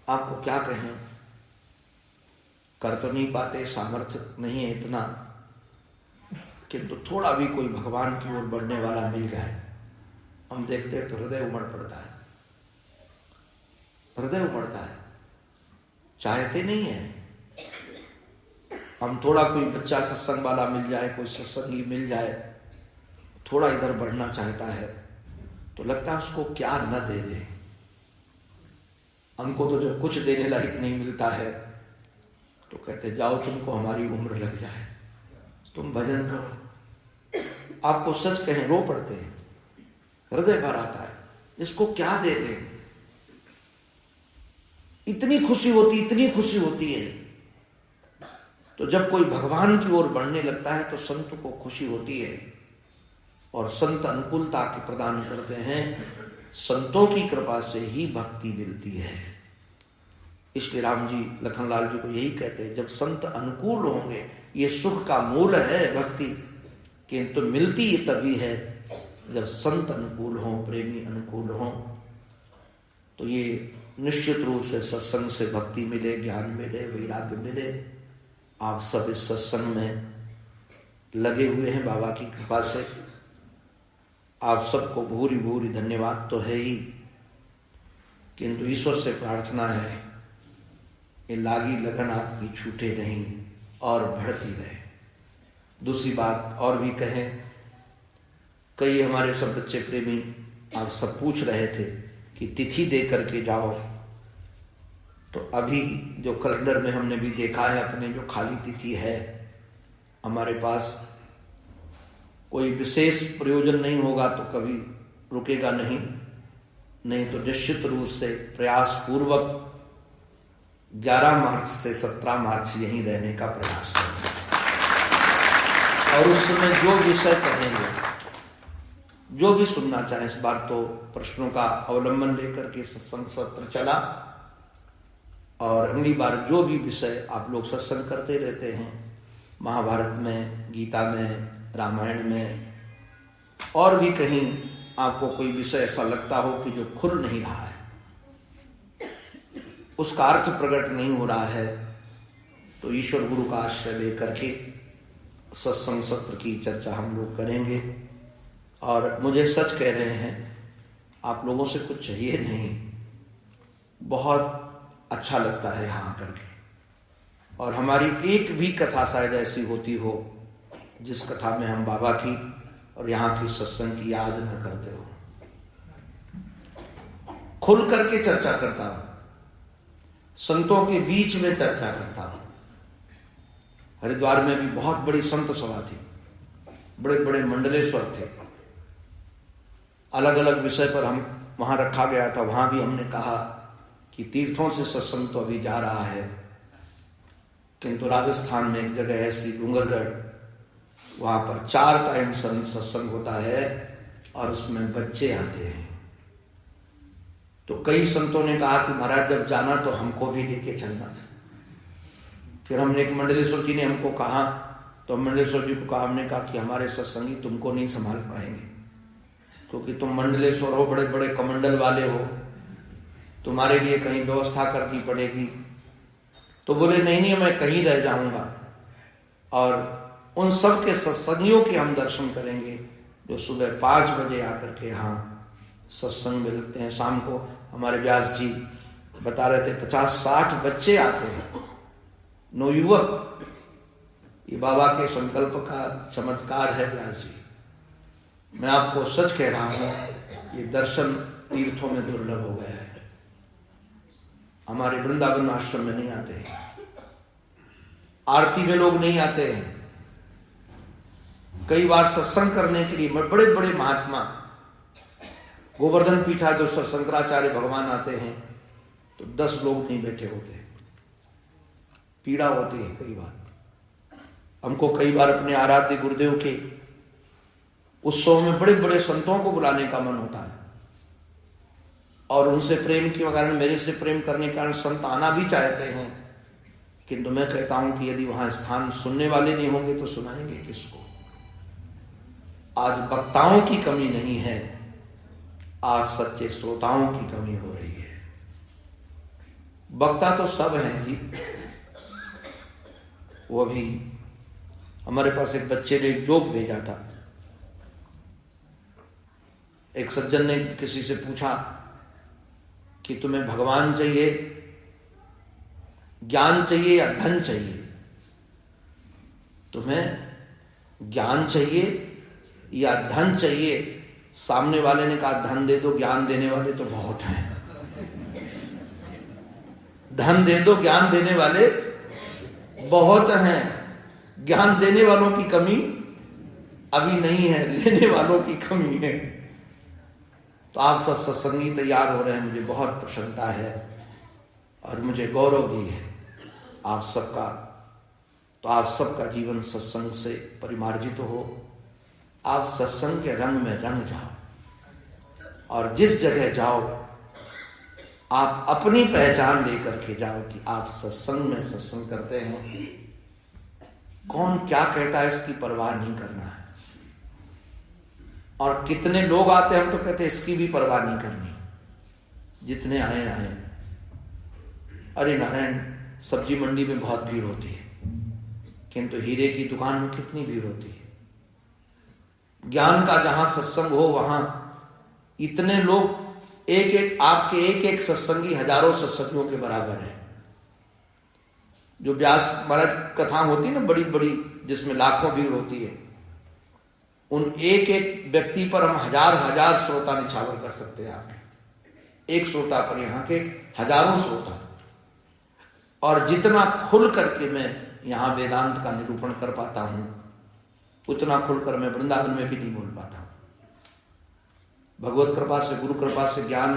आपको क्या कहें, कर तो नहीं पाते, सामर्थ्य नहीं है इतना, किंतु थोड़ा भी कोई भगवान की ओर बढ़ने वाला मिल जाए, हम देखते हैं तो हृदय उमड़ पड़ता है, हृदय उमड़ता है। चाहते नहीं है हम, थोड़ा कोई बच्चा सत्संग वाला मिल जाए, कोई सत्संगी मिल जाए, थोड़ा इधर बढ़ना चाहता है तो लगता है उसको क्या न दे दे। हमको तो जब कुछ देने लायक नहीं मिलता है तो कहते जाओ तुमको हमारी उम्र लग जाए, तुम भजन करो। आपको सच कहें रो पड़ते हैं, हृदय भर आता है, इसको क्या दे दें। इतनी खुशी होती, इतनी खुशी होती है। तो जब कोई भगवान की ओर बढ़ने लगता है तो संत को खुशी होती है और संत अनुकूलता की प्रदान करते हैं। संतों की कृपा से ही भक्ति मिलती है। इसलिए राम जी लखनलाल जी को यही कहते हैं, जब संत अनुकूल होंगे, ये सुख का मूल है भक्ति, किंतु मिलती ये तभी है जब संत अनुकूल हों, प्रेमी अनुकूल हों। तो ये निश्चित रूप से सत्संग से भक्ति मिले, ज्ञान मिले, वैराग्य मिले। आप सब इस सत्संग में लगे हुए हैं बाबा की कृपा से। आप सबको भूरी भूरी धन्यवाद तो है ही, किंतु ईश्वर से प्रार्थना है ये लागी लगन आपकी छूटे नहीं और बढ़ती रहे। दूसरी बात और भी कहें, कई हमारे सब बच्चे प्रेमी आप सब पूछ रहे थे कि तिथि दे करके जाओ, तो अभी जो कैलेंडर में हमने भी देखा है अपने, जो खाली तिथि है हमारे पास, कोई विशेष प्रयोजन नहीं होगा तो कभी रुकेगा नहीं तो निश्चित रूप से प्रयास पूर्वक 11 मार्च से 17 मार्च यहीं रहने का प्रयास करेंगे और उस समय जो विषय कहेंगे, जो भी सुनना चाहे, इस बार तो प्रश्नों का अवलंबन लेकर के सत्संग सत्र चला और अगली बार जो भी विषय आप लोग सत्संग करते रहते हैं, महाभारत में, गीता में, रामायण में और भी कहीं आपको कोई विषय ऐसा लगता हो कि जो खुल नहीं रहा है, उसका अर्थ प्रकट नहीं हो रहा है, तो ईश्वर गुरु का आश्रय लेकर के सत्संग सत्र की चर्चा हम लोग करेंगे। और मुझे सच कह रहे हैं, आप लोगों से कुछ चाहिए नहीं, बहुत अच्छा लगता है यहाँ करके। और हमारी एक भी कथा शायद ऐसी होती हो जिस कथा में हम बाबा की और यहाँ की सत्संग की याद न करते हो। खुल करके चर्चा करता हूं, संतों के बीच में चर्चा करता हूं। हरिद्वार में भी बहुत बड़ी संत सभा थी, बड़े बड़े मंडलेश्वर थे, अलग अलग विषय पर हम वहां रखा गया था। वहां भी हमने कहा कि तीर्थों से सत्संग तो अभी जा रहा है, किंतु राजस्थान में एक जगह ऐसी डूंगरगढ़, वहां पर 4 टाइम सत्संग होता है और उसमें बच्चे आते हैं। तो कई संतों ने कहा कि महाराज जब जाना तो हमको भी लेके चलना। फिर हमने एक मंडलेश्वर जी ने हमको कहा, तो मंडलेश्वर जी को कहा, हमने कहा कि हमारे सत्संगी तुमको नहीं संभाल पाएंगे, क्योंकि तुम मंडलेश्वर हो, बड़े बड़े कमंडल वाले हो, तुम्हारे लिए कहीं व्यवस्था करनी पड़ेगी। तो बोले नहीं मैं कहीं रह जाऊंगा और उन सब के सत्संगियों के हम दर्शन करेंगे जो सुबह 5 बजे आकर के यहाँ सत्संग में लगते हैं। शाम को हमारे व्यास जी बता रहे थे 50-60 बच्चे आते हैं, नवयुवक। ये बाबा के संकल्प का चमत्कार है व्यास जी। मैं आपको सच कह रहा हूं, ये दर्शन तीर्थों में दुर्लभ हो गया है। हमारे वृंदावन आश्रम में नहीं आते हैं, आरती में लोग नहीं आते हैं। कई बार सत्संग करने के लिए बड़े बड़े महात्मा, गोवर्धन पीठाधीश्वर शंकराचार्य भगवान आते हैं तो 10 लोग नहीं बैठे होते, पीड़ा होती है। कई बार हमको कई बार अपने आराध्य गुरुदेव के उत्सव में बड़े बड़े संतों को बुलाने का मन होता है और उनसे प्रेम के कारण, मेरे से प्रेम करने के कारण संत आना भी चाहते हैं, किंतु मैं कहता हूं कि यदि वहां स्थान सुनने वाले नहीं होंगे तो सुनाएंगे किसको। आज वक्ताओं की कमी नहीं है, आज सच्चे श्रोताओं की कमी हो रही है। वक्ता तो सब हैं जी। वो अभी हमारे पास एक बच्चे ने एक जोक भेजा था। एक सज्जन ने किसी से पूछा कि तुम्हें भगवान चाहिए, ज्ञान चाहिए या धन चाहिए? तुम्हें ज्ञान चाहिए या धन चाहिए? सामने वाले ने कहा धन दे दो, ज्ञान देने वाले तो बहुत हैं। धन दे दो, ज्ञान देने वाले बहुत हैं, ज्ञान देने वालों की कमी अभी नहीं है, लेने वालों की कमी है। तो आप सब सत्संगी तैयार हो रहे हैं, मुझे बहुत प्रसन्नता है और मुझे गौरव भी है आप सबका। तो आप सबका जीवन सत्संग से परिमार्जित हो, आप सत्संग के रंग में रंग जाओ और जिस जगह जाओ आप अपनी पहचान लेकर के जाओ कि आप सत्संग में सत्संग करते हैं। कौन क्या कहता है इसकी परवाह नहीं करना है, और कितने लोग आते हैं हम तो कहते हैं इसकी भी परवाह नहीं करनी, जितने आए आए। अरे नारायण, सब्जी मंडी में बहुत भीड़ होती है, किंतु हीरे की दुकान में कितनी भीड़ होती है। ज्ञान का जहां सत्संग हो वहां इतने लोग, एक एक आपके एक एक सत्संगी हजारों सत्संगियों के बराबर है। जो व्यास महाराज कथा होती है ना बड़ी बड़ी, जिसमें लाखों भीड़ होती है, उन एक एक व्यक्ति पर हम हजार हजार श्रोता निछावर कर सकते हैं। आपके एक श्रोता पर यहाँ के हजारों श्रोता। और जितना खुल करके मैं यहाँ वेदांत का निरूपण कर पाता हूं, उतना खुलकर मैं वृंदावन में भी नहीं बोल पाता। भगवत कृपा से, गुरु कृपा से ज्ञान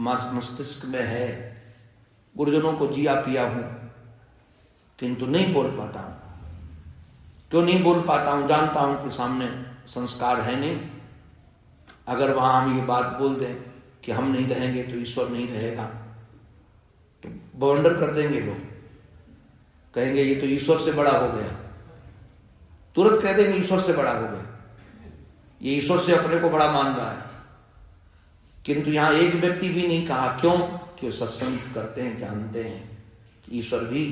मस्तिष्क में है, गुरुजनों को जिया पिया हूं, किंतु नहीं बोल पाता हूं। क्यों नहीं बोल पाता हूं? जानता हूं कि सामने संस्कार है नहीं। अगर वहां हम ये बात बोल दें कि हम नहीं रहेंगे तो ईश्वर नहीं रहेगा, तो बवंडर कर देंगे लोग, कहेंगे ये तो ईश्वर से बड़ा हो गया, तुरंत कह देंगे ईश्वर से बड़ा हो गया, ये ईश्वर से अपने को बड़ा मान रहा है। किंतु यहां एक व्यक्ति भी नहीं कहा। क्यों? कि सत्संग करते हैं, जानते हैं कि ईश्वर भी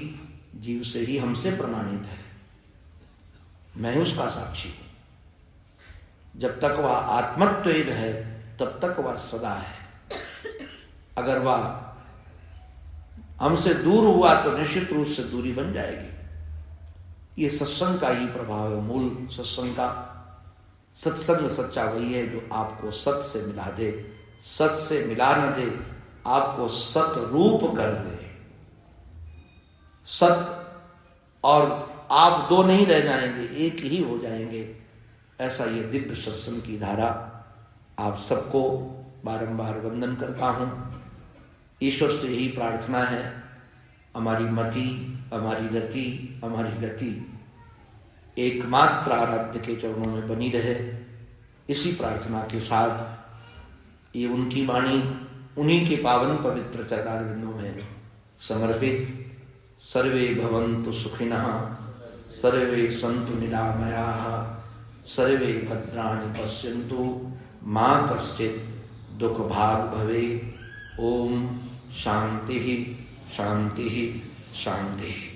जीव से ही हमसे प्रमाणित है, मैं उसका साक्षी हूं। जब तक वह आत्मत्व है तब तक वह सदा है। अगर वह हमसे दूर हुआ तो निश्चित रूप से दूरी बन जाएगी। ये सत्संग का ही प्रभाव है, मूल सत्संग का। सत्संग सच्चा वही है जो आपको सत से मिला दे, सत से मिला न दे, आपको सत रूप कर दे। सत और आप दो नहीं रह जाएंगे, एक ही हो जाएंगे। ऐसा ये दिव्य सत्संग की धारा। आप सबको बारंबार वंदन करता हूं। ईश्वर से ही प्रार्थना है, हमारी मति, हमारी रति, हमारी गति एकमात्र आराध्य के चरणों में बनी रहे। इसी प्रार्थना के साथ ये उनकी वाणी उन्हीं के पावन पवित्र चरणारविंदों में समर्पित। सर्वे भवन्तु सुखिनः, सर्वे सन्तु निरामयाः, सर्वे भद्राणि पश्यन्तु, मा कश्चित् दुःख भाग् भवेत्। ओम शांति शांति शांति।